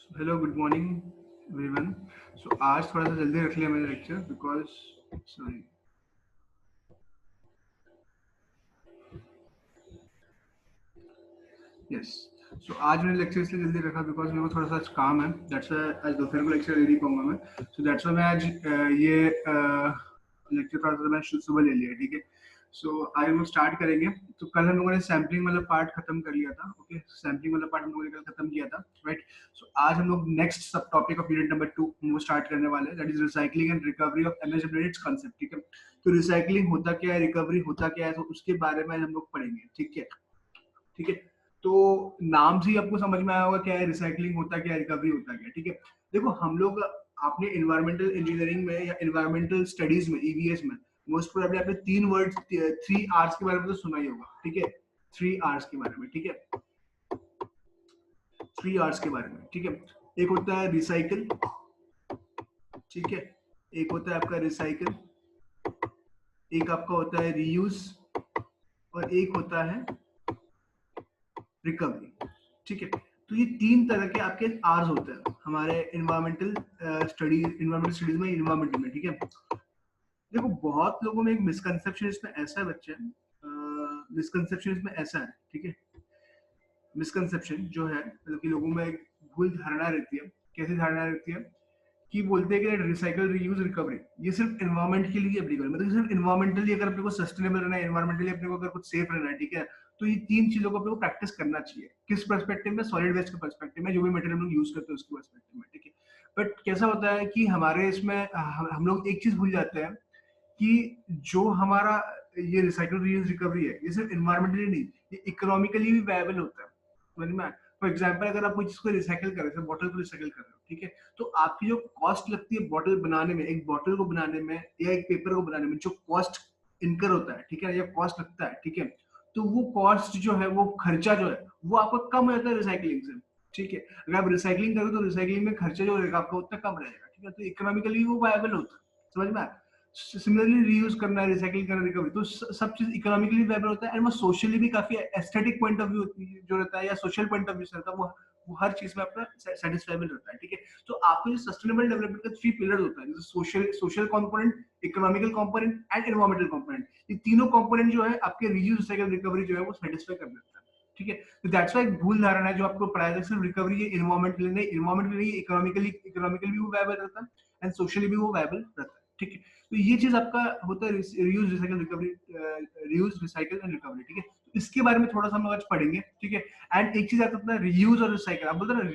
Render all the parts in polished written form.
Hello, good morning everyone. So आज थोड़ा सा जल्दी रख लिया मैंने lecture because sorry. Yes. So आज मैंने लेक्चर इसलिए जल्दी रखा बिकॉज मेरे को थोड़ा सा आज काम है। दैट्स व्हाई आज दोपहर को लेक्चर ले नहीं पाऊंगा मैं। सो दैट्स व्हाई मैं आज ये लेक्चर थोड़ा सा मैं सुबह ले लिया, ठीक है। सो आज हम लोग स्टार्ट करेंगे। तो कल हम लोगों ने सैम्पलिंग वाला पार्ट खत्म कर लिया था। ओके, सैम्पलिंग वाला पार्ट हम लोगों ने कल खत्म किया था, राइट। सो आज हम लोग नेक्स्ट सब टॉपिक ऑफ यूनिट नंबर 2 वो स्टार्ट करने वाले हैं, that is recycling and recovery of MSWH concept, ठीक है। तो रिसाइकलिंग होता क्या है, रिकवरी होता क्या है, तो उसके बारे में हम लोग पढ़ेंगे, ठीक है। ठीक है। तो नाम से ही आपको समझ में आया होगा क्या है रिसाइकलिंग होता क्या है, रिकवरी होता क्या है, ठीक है। देखो हम लोग, आपने इन्वायरमेंटल इंजीनियरिंग में या इन्वायरमेंटल स्टडीज में ईवीएस में मोस्ट प्रोबेबली आपने तीन वर्ड्स 3 आर्स के बारे में तो सुना ही होगा, ठीक है। 3 आर्स के बारे में, ठीक है। 3 आर्स के बारे में, ठीक है। एक होता है रिसाइकल, ठीक है। एक होता है आपका रिसाइकल, एक आपका होता है रीयूज, और एक होता है रिकवरी, ठीक है। तो ये तीन तरह के आपके आर्स होते हैं हमारे इन्वायरमेंटल स्टडीज में, इन्वायरमेंटल में, ठीक है। देखो बहुत लोगों में एक मिसकंसेप्शन इसमें ऐसा है बच्चे, मिसकंसेप्शन इसमें ऐसा है, ठीक है। मिसकंसेप्शन जो है मतलब कि लोगों में एक भूल धारणा रहती है। कैसी धारणा रहती है कि बोलते हैं कि रिसाइकल, रीयूज, रिकवरी ये सिर्फ एनवायरमेंट के लिए एप्लीकेबल, मतलब सिर्फ एनवायरमेंटली अगर अपने को सस्टेनेबल रहना है, एनवायरमेंटली अपने को अगर कुछ सेफ रहना है, ठीक है। तो ये तीन चीजों को अपने को प्रैक्टिस करना चाहिए। किस पर्सपेक्टिव में, सॉलिड वेस्ट के पर्सपेक्टिव में, जो भी मटेरियल हम लोग यूज करते हैं उसके पर्सपेक्टिव में, ठीक है। बट कैसा होता है कि हमारे इसमें हम लोग एक चीज भूल जाते हैं कि जो हमारा ये रिसाइकल, रीयूज, रिकवरी है, ये सिर्फ एनवायरमेंटली नहीं, ये इकोनॉमिकली भी वायबल होता है, समझ में। फॉर एग्जाम्पल अगर आप कोई चीज को रिसाइकल कर रहे हो, बॉटल को रिसाइकल कर रहे हो, ठीक है। तो आपकी जो कॉस्ट लगती है बॉटल बनाने में, एक बॉटल को बनाने में या एक पेपर को बनाने में जो कॉस्ट इनकर होता है, ठीक है, या कॉस्ट लगता है, ठीक है। तो वो कॉस्ट जो है, वो खर्चा जो है, वो आपका कम हो जाता है रिसाइकलिंग से, ठीक है। अगर आप रिसाइकलिंग करोगे तो रिसाइकलिंग में खर्चा जो रहेगा आपका उतना कम रहेगा, ठीक है। तो इकोनॉमिकली वो वायबल होता है, समझ में आया। सिमिलरली रीयूज करना, रिसाइकल करना, रिकवरी, तो सब चीज इकोनॉमिकली वायबल होता है, एंड वो सोशली भी काफी एस्थेटिक पॉइंट ऑफ व्यू जो रहता है, या सोशल पॉइंट ऑफ व्यू से रहता है, वो हर चीज में अपना सेटिस्फाइबल रहता है, ठीक है। तो आपको जो सस्टेनेबल डेवलपमेंट का 3 पिलर होता है, जैसे social social component, economical component and environmental component. ये तीनों कंपोनेंट जो है आपके रीयूज, रिसाइकल, रिकवरी जो है वो सेटिस्फाई कर देता है, ठीक है। तो दैट्स व्हाई भूल धारणा है जो आपको पढ़ाया था, सिर्फ रिकवरी ये एनवायरमेंट के लिए नहीं, एनवायरमेंट के लिए इकोनॉमिकली भी वो वायबल रहता है, एंड सोशली भी वो वायबल रहता है, ठीक है। तो ये चीज आपका होता है reuse, recycle, recovery, reuse, recycle and recovery, ठीक है। तो इसके बारे में थोड़ा सा हम लोग आज पढ़ेंगे, ठीक है। एंड एक चीज आता है रीयूज और रिसाइकल, आप बोलते हैं ना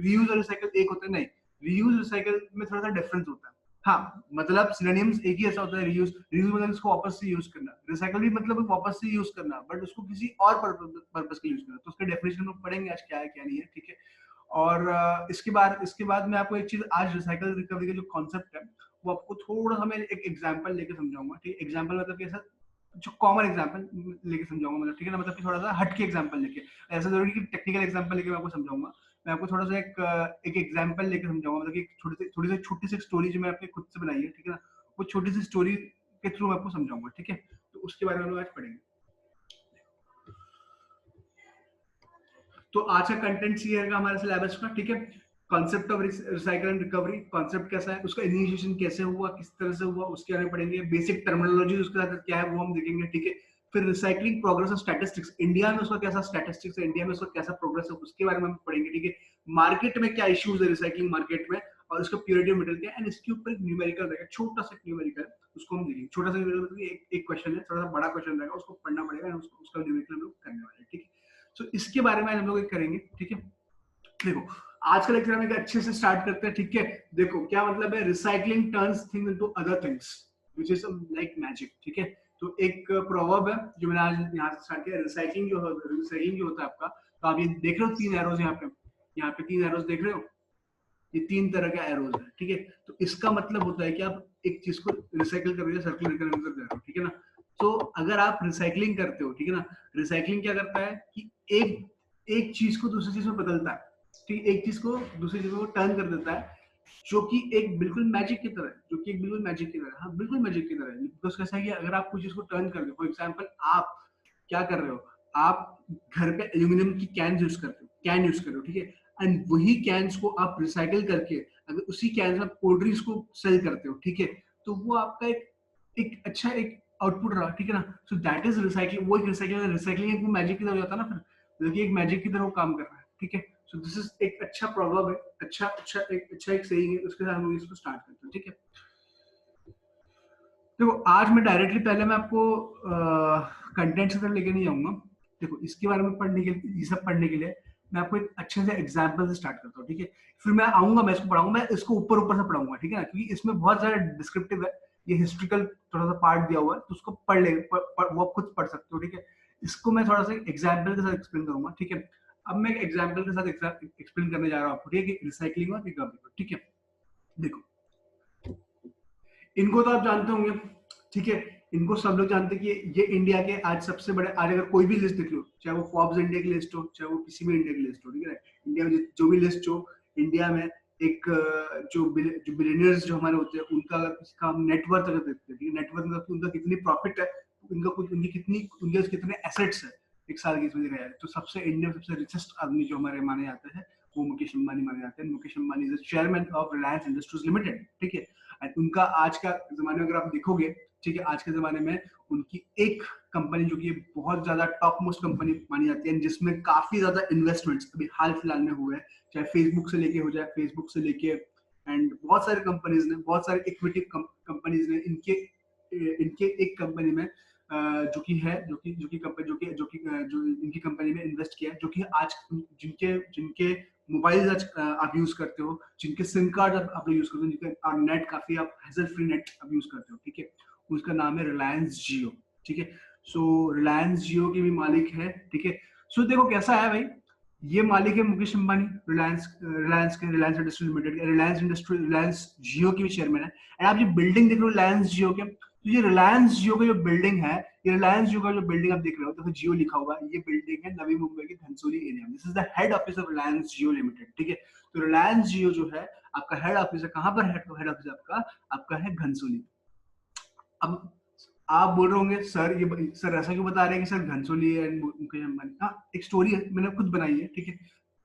रीयूज और रिसाइकल एक होता है, नहीं, रीयूज रिसाइकल में थोड़ा सा डिफरेंस होता है। हाँ, मतलब सिनोनिम्स एक ही ऐसा होता है, रीयूज, रीयूज मतलब इसको वापस से यूज करना, रिसाइकल भी मतलब वापस से यूज करना, बट उसको किसी और पर्पस के यूज करना। तो उसके डेफिनेशन हम लोग पढ़ेंगे आज, क्या है क्या नहीं है, ठीक है। और इसके बाद मैं आपको एक चीज, आज रिसाइकल रिकवरी का जो कॉन्सेप्ट है वो आपको थोड़ा सा मैं एक एग्जांपल लेके समझाऊंगा, ठीक है। एग्जांपल मतलब कैसा, जो कॉमन एग्जांपल लेके समझाऊंगा, मतलब ठीक है ना, मतलब कि थोड़ा सा हटके एग्जांपल लेके, ऐसा जरूरी कि टेक्निकल एग्जांपल लेके मैं आपको समझाऊंगा। मैं आपको थोड़ा सा एक एग्जांपल लेके समझाऊंगा, मतलब कि थोड़ी सी स्टोरी जो मैं अपने खुद से बनाई है, ठीक है ना, वो छोटी सी स्टोरी के थ्रू मैं आपको समझाऊंगा, ठीक है। तो उसके बारे में हम लोग आज पढ़ेंगे। तो आज का कंटेंट ये रहेगा हमारे सिलेबस का, ठीक है। Concept of recycle and recovery, concept कैसा है, उसका इनिशिएशन कैसे हुआ, किस तरह से हुआ, उसके बारे में पढ़ेंगे। बेसिक टर्मिनोलॉजी उसके साथ क्या है वो हम देखेंगे, ठीक है। फिर रिसाइकलिंग प्रोग्रेस और स्टैटिस्टिक्स, इंडिया में उसका कैसा स्टैटिस्टिक्स है, इंडिया में उसका कैसा प्रोग्रेस है, उसके बारे में हम पढ़ेंगे, ठीक है। मार्केट में क्या इश्यूज है रिसाइकलिंग मार्केट में, और उसका प्योरिटी ऑफ मटेरियल क्या है, एंड इसके ऊपर एक न्यूमेरिकल रहेगा, छोटा सा न्यूमेरिकल, उसको हम देखेंगे। छोटा सा न्यूमेरिकल एक क्वेश्चन है, थोड़ा सा बड़ा क्वेश्चन रहेगा, उसको पढ़ना पड़ेगा, उसका न्यूमेरिकल हम लोग करने वाले हैं, ठीक है। तो इसके बारे में हम लोग करेंगे, ठीक है। देखो आज का लेक्चर हम एक अच्छे से स्टार्ट करते हैं, ठीक है। देखो क्या मतलब है, recycling turns things into other things which is like magic, ठीक है। तो एक प्रोवर्ब है जो मैंने आज यहाँ से स्टार्ट किया, रिसाइकलिंग जो होता है आपका, तो आप ये देख रहे हो 3 एरोज यहाँ पे 3 एरोज देख रहे हो, ये 3 तरह के एरोज है, ठीक है। तो इसका मतलब होता है कि आप एक चीज को रिसाइकिल कर रहे हो, सर्कुलर कर रहे हो, ठीक है ना। तो अगर आप रिसाइकलिंग करते हो, ठीक है ना, रिसाइकलिंग क्या करता है कि एक एक चीज को दूसरी चीज में बदलता है, ठीक, एक चीज को दूसरी चीज को टर्न कर देता है, जो कि एक बिल्कुल मैजिक की तरह है, जो कि एक बिल्कुल मैजिक की तरह है, हाँ बिल्कुल मैजिक की तरह है। बिकॉज कैसा है कि अगर आप कुछ चीज को टर्न कर दो, फॉर एग्जाम्पल आप क्या कर रहे हो, आप घर पे एल्यूमिनियम की कैन यूज करते हो, कैन यूज कर रहे हो, ठीक है, एंड वही कैन्स को आप रिसाइकिल करके अगर उसी कैन में कोल्ड ड्रिंक्स को सेल करते हो, ठीक है, तो वो आपका एक अच्छा एक आउटपुट रहा, ठीक है ना। सो दैट इज रिसाइकलिंग, वो एक रिसाइकलिंग एक मैजिक की तरह होता है ना, फिर देखिए एक मैजिक की तरह वो काम कर रहा है, ठीक है। सो दिस इज एक अच्छा प्रोवर्ब है, अच्छा एक सेइंग है, उसके साथ हम इसको स्टार्ट करते हैं, ठीक है। देखो आज मैं डायरेक्टली पहले मैं आपको कंटेंट से लेके नहीं जाऊंगा। देखो इसके बारे में पढ़ने के लिए, ये सब पढ़ने के लिए मैं आपको एक अच्छे से एग्जाम्पल से स्टार्ट करता हूँ, ठीक है। फिर मैं आऊंगा, मैं इसको पढ़ाऊंगा, मैं इसको ऊपर ऊपर से पढ़ाऊंगा, ठीक है ना, क्योंकि इसमें बहुत सारा डिस्क्रिप्टिव है, ये हिस्ट्रिकल थोड़ा सा पार्ट दिया हुआ है, तो उसको पढ़ ले, वो आप खुद पढ़ सकते हो, ठीक है। इसको मैं थोड़ा सा एग्जाम्पल के साथ एक्सप्लेन करूंगा, ठीक है। अब मैं एग्जाम्पल के साथ एक्सप्लेन करने जा रहा हूँ आपको, ठीक है, कि रिसाइकलिंग और रिकवरी को, ठीक है। देखो इनको तो आप जानते होंगे, ठीक है, इनको सब लोग जानते हैं कि ये इंडिया के आज सबसे बड़े, आज अगर कोई भी लिस्ट देख लो, चाहे वो फॉर्ब्स इंडिया की लिस्ट हो, चाहे वो किसी भी इंडिया की लिस्ट हो, ठीक है, इंडिया में जो भी लिस्ट हो, इंडिया में एक जो बिलियनियर्स जो हमारे होते हैं, उनका अगर किसी का हम नेटवर्थ अगर देखते हैं, नेटवर्थ मतलब उनका कितनी प्रॉफिट है, उनका कुछ उनके कितने एसेट्स है एक साल की, इसमें देखा जाए तो सबसे इंडिया में सबसे रिचेस्ट आदमी जो हमारे माने जाते हैं वो मुकेश अंबानी माने जाते हैं। Mukesh Ambani is chairman of Reliance industries limited, ठीक है। एंड उनका आज का जमाने में अगर आप देखोगे, ठीक है, आज के जमाने में उनकी एक कंपनी जो कि बहुत ज्यादा टॉप मोस्ट कंपनी मानी जाती है, जिसमें काफी ज्यादा इन्वेस्टमेंट्स अभी हाल फिलहाल में हुए हैं, चाहे फेसबुक से लेके हो जाए, फेसबुक से लेके एंड बहुत सारे कंपनीज ने, बहुत सारे इक्विटी कंपनीज ने इनके इनके एक कंपनी में जो कि है जो कि कंपनी जो इनकी कंपनी में इन्वेस्ट किया है, जो कि आज जिनके जिनके मोबाइल आज आप यूज करते हो, जिनके सिम कार्ड आप यूज करते हो, जिनके नेट काफी आप हैसल फ्री नेट आप यूज करते हो, ठीक है, उसका नाम है रिलायंस जियो, ठीक है। सो रिलायंस जियो के भी मालिक है, ठीक है। सो देखो कैसा है भाई, ये मालिक है मुकेश अंबानी, रिलायंस इंडस्ट्री लिमिटेड, रिलायंस जियो के भी चेयरमैन है। एंड आप ये बिल्डिंग देख रहे हो रिलायंस जियो के, तो ये रिलायंस जियो का जो बिल्डिंग है, ये रिलायंस जियो का जो बिल्डिंग आप देख रहे हो, तो जियो लिखा हुआ है, ये बिल्डिंग है नवी मुंबई के घनसोली एरिया में। This is the head office of Reliance Jio limited, ठीक है। तो रिलायंस जियो जो है आपका हेड ऑफिस है, कहां पर हेड ऑफिस आपका आपका है घनसोली। अब आप बोल रहे होंगे सर ये सर ऐसा क्यों बता रहे हैं कि सर घनसोली है मुकेश अंबानी, हाँ एक स्टोरी है मैंने खुद बनाई है, ठीक है,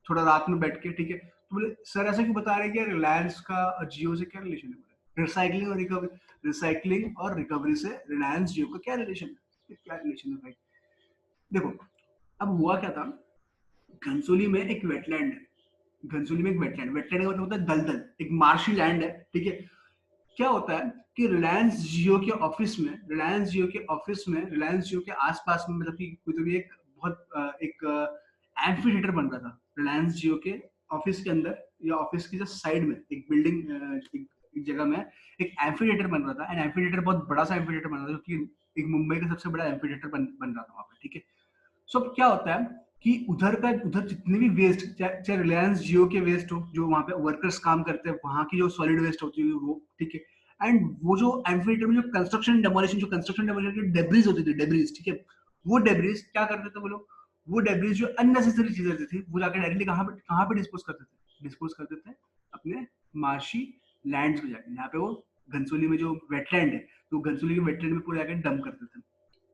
थोड़ा रात में बैठ के, ठीक है। तो बोले सर ऐसा क्यों बता रहे हैं कि रिलायंस का जियो से क्या रिलेशन है, बोले रिसाइकलिंग और रिकवरी से रिलायंस जियो का क्या रिलेशन है, क्या रिलेशन है भाई। देखो अब हुआ क्या था, घनसोली में एक वेटलैंड है, घनसोली में एक वेटलैंड का मतलब होता है दलदल, एक मार्शी लैंड है, ठीक है। क्या होता है कि रिलायंस जियो के ऑफिस में, रिलायंस जियो के आसपास में, मतलब कि कोई भी एक बहुत एक एम्फी थिएटर बन रहा था रिलायंस जियो के ऑफिस के अंदर, या ऑफिस की जस्ट साइड में एक बिल्डिंग, एक जगह में एक एम्फी थिएटर बन रहा था। एंड एम्फी थिएटर बहुत बड़ा सा एम्फी थिएटर बन रहा था, जो कि एक मुंबई का सबसे बड़ा एम्फी थिएटर बन रहा था वहां पे, ठीक है। सो अब क्या होता है कि उधर जितने भी वेस्ट, चाहे रिलायंस जियो के वेस्ट हो, जो वहां पे वर्कर्स काम करते हैं, वहां की जो सॉलिड वेस्ट होती है वो, ठीक है। एंड वो जो एम्फीथिएटर में जो कंस्ट्रक्शन डेमोलिशन की डेब्रीज होती थी, डेब्रीज, ठीक है, वो डेब्रीज क्या करते थे वो लोग, वो डेब्रीज जो अननेसेसरी चीजें होती थी, वो जाकर डायरेक्टली कहाँ पे डिस्पोज करते थे अपने मार्शी लैंड्स में जाके, यहाँ पे वो घनसोली में जो वेटलैंड है, तो घनसोली के वेटलैंड में पूरे जाकर डंप करते थे,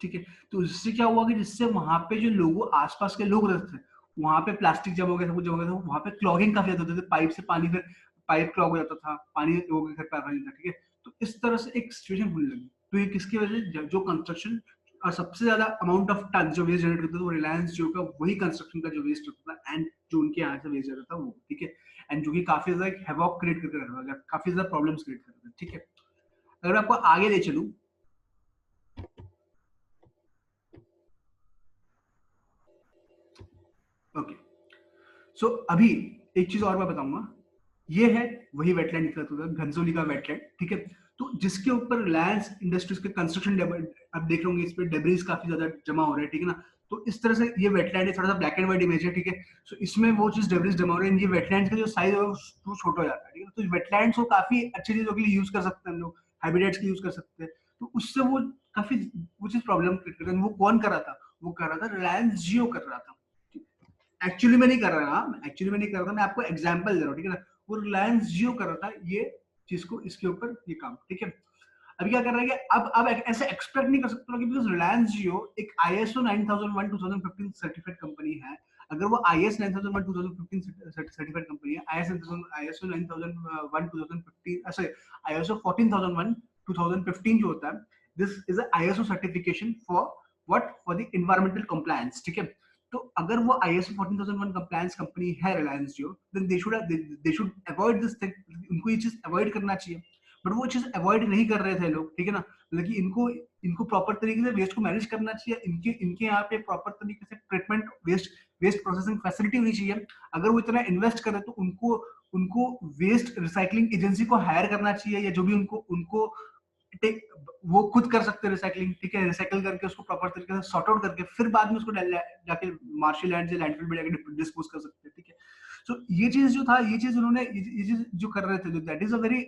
ठीक है। तो इससे क्या हुआ कि जिससे वहां पे जो लोगों, आसपास के लोग रहते थे, वहां पे प्लास्टिक जम हो गया था, कुछ जम हो गया था, वहां पे क्लॉगिंग काफी ज्यादा होती थी, पाइप से पानी, फिर पाइप क्लॉग हो जाता था, पानी लोगों के घर पे आता नहीं था, ठीक है। तो इस तरह से एक सिचुएशन होने लगी। तो ये किसकी वजह से, जो कंस्ट्रक्शन और सबसे ज्यादा अमाउंट ऑफ टन जो वेस्ट जनरेट करता था वो रिलायंस जियो का वही कंस्ट्रक्शन का जो वेस्ट होता था, एंड जो उनके यहाँ से वेस्ट जाता था वो, ठीक है। एंड जो कि काफी ज्यादा हैवॉक क्रिएट करके रखा था, काफी ज्यादा प्रॉब्लम्स क्रिएट करते थे, ठीक है। अगर आपको आगे ले चलूं, ओके, सो अभी एक चीज और मैं बताऊंगा, ये है वही वेटलैंड निकलता था, घनसोली का वेटलैंड, ठीक है। तो जिसके ऊपर रिलायंस इंडस्ट्रीज के कंस्ट्रक्शन, अब देख रहे होंगे इस पे डेब्रिस काफी ज्यादा जमा हो रहा है, ठीक है ना। तो इस तरह से ये वेटलैंड है, थोड़ा सा ब्लैक एंड व्हाइट इमेज है, ठीक है। सो इसमें वो चीज डेब्रिस जमा हो रही है, ये वेटलैंड्स का जो साइज है वो छोटा हो जाता है, ठीक है। तो वेटलैंड्स को काफी अच्छी चीजों के लिए यूज कर सकते हैं हम लोग, हैबिटेट्स के यूज कर सकते हैं। तो उससे वो काफी वो चीज प्रॉब्लम क्रिएट कर रहा है। वो कौन कर रहा था? वो कर रहा था रिलायंस जियो कर रहा था। एक्चुअली मैं नहीं कर रहा था, एक्चुअली मैं नहीं कर रहा था, मैं आपको एग्जांपल दे रहा हूँ, ठीक है ना। वो रिलायंस जियो कर रहा था ये चीज को, इसके ऊपर ये काम, ठीक है। अभी क्या कर रहा है कि अब ऐसे एक्सपेक्ट नहीं कर सकते कि बिकॉज रिलायंस जियो एक ISO 9001 2015 सर्टिफाइड कंपनी है। अगर वो IS 9001 2015 सर्टिफाइड कंपनी है, ISO 9001 2015 सॉरी ISO 14001 2015 जो होता है, this is a ISO certification for what, for the environmental compliance, ठीक है। तो अगर वो ISO 14001 कंप्लायंस कंपनी है Reliance Jio, then they should avoid this thing, उनको ये चीज अवॉइड करना चाहिए। बट वो चीज अवॉइड नहीं कर रहे थे लोग, ठीक है ना। मतलब कि इनको प्रॉपर तरीके से वेस्ट को मैनेज करना चाहिए, इनके यहाँ पे प्रॉपर तरीके से ट्रीटमेंट, वेस्ट प्रोसेसिंग फैसिलिटी होनी चाहिए। अगर वो इतना इन्वेस्ट करे तो उनको उनको वेस्ट रिसाइकलिंग एजेंसी को हायर करना चाहिए, या जो भी उनको उनको वो खुद कर सकते हैं रिसाइकलिंग, ठीक है। रिसाइकल करके उसको प्रॉपर तरीके से सॉर्ट आउट करके फिर बाद में उसको जाके मार्शल लैंड से लैंडफिल में जाके डिस्पोज कर सकते हैं, ठीक है। सो ये चीज जो था, ये चीज उन्होंने ये चीज जो कर रहे थे, that is a very,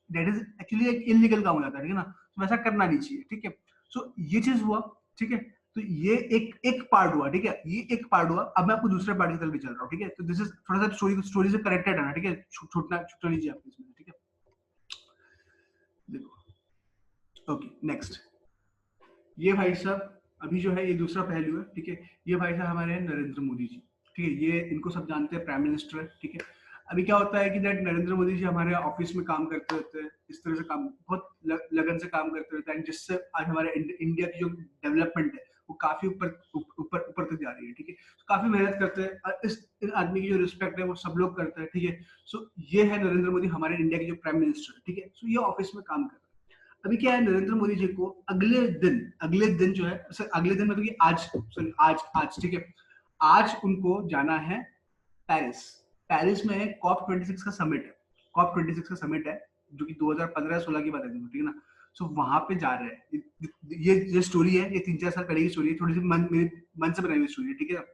that is actually एक इलीगल काम हो जाता है, ठीक है ना। तो वैसा करना नहीं चाहिए, ठीक है। सो ये चीज हुआ, ठीक है। तो ये एक पार्ट हुआ, ठीक है, ये एक पार्ट हुआ। अब मैं आपको दूसरे पार्ट की तरफ भी चल रहा हूँ, ठीक है। तो दिस इज थोड़ा सा स्टोरी से कनेक्टेड है ना, ठीक है। छूटना लीजिए आप इसमें, ठीक है। देखो, ओके, नेक्स्ट। ये भाई साहब अभी जो है ये दूसरा पहलू है, ठीक है। ये भाई साहब हमारे हैं नरेंद्र मोदी जी, ठीक है। ये इनको सब जानते हैं, प्राइम मिनिस्टर है, ठीक है। अभी क्या होता है कि दैट नरेंद्र मोदी जी हमारे ऑफिस में काम करते रहते हैं, इस तरह से काम बहुत लगन से काम करते रहते हैं, जिससे आज हमारे इंडिया की जो डेवलपमेंट है वो काफी ऊपर ऊपर ऊपर तक जा रही है, ठीक है। काफी मेहनत करते हैं, इस आदमी की जो रिस्पेक्ट है वो सब लोग करते हैं, ठीक है। सो ये है नरेंद्र मोदी, हमारे इंडिया के जो प्राइम मिनिस्टर है, ठीक है। सो ये ऑफिस में काम करते हैं। अभी क्या है, नरेंद्र मोदी जी को अगले दिन जो है सर, अगले दिन मतलब कि आज, सॉरी आज ठीक है, आज उनको जाना है पेरिस। पेरिस में कॉप 26 का समिट है, कॉप 26 का समिट है, जो कि 2015-16 की बात है, ठीक है ना। सो वहां पे जा रहे हैं। ये स्टोरी है, ये 3-4 साल पहले की स्टोरी है, थोड़ी सी मेरे मन से बनाई हुई स्टोरी है, ठीक है।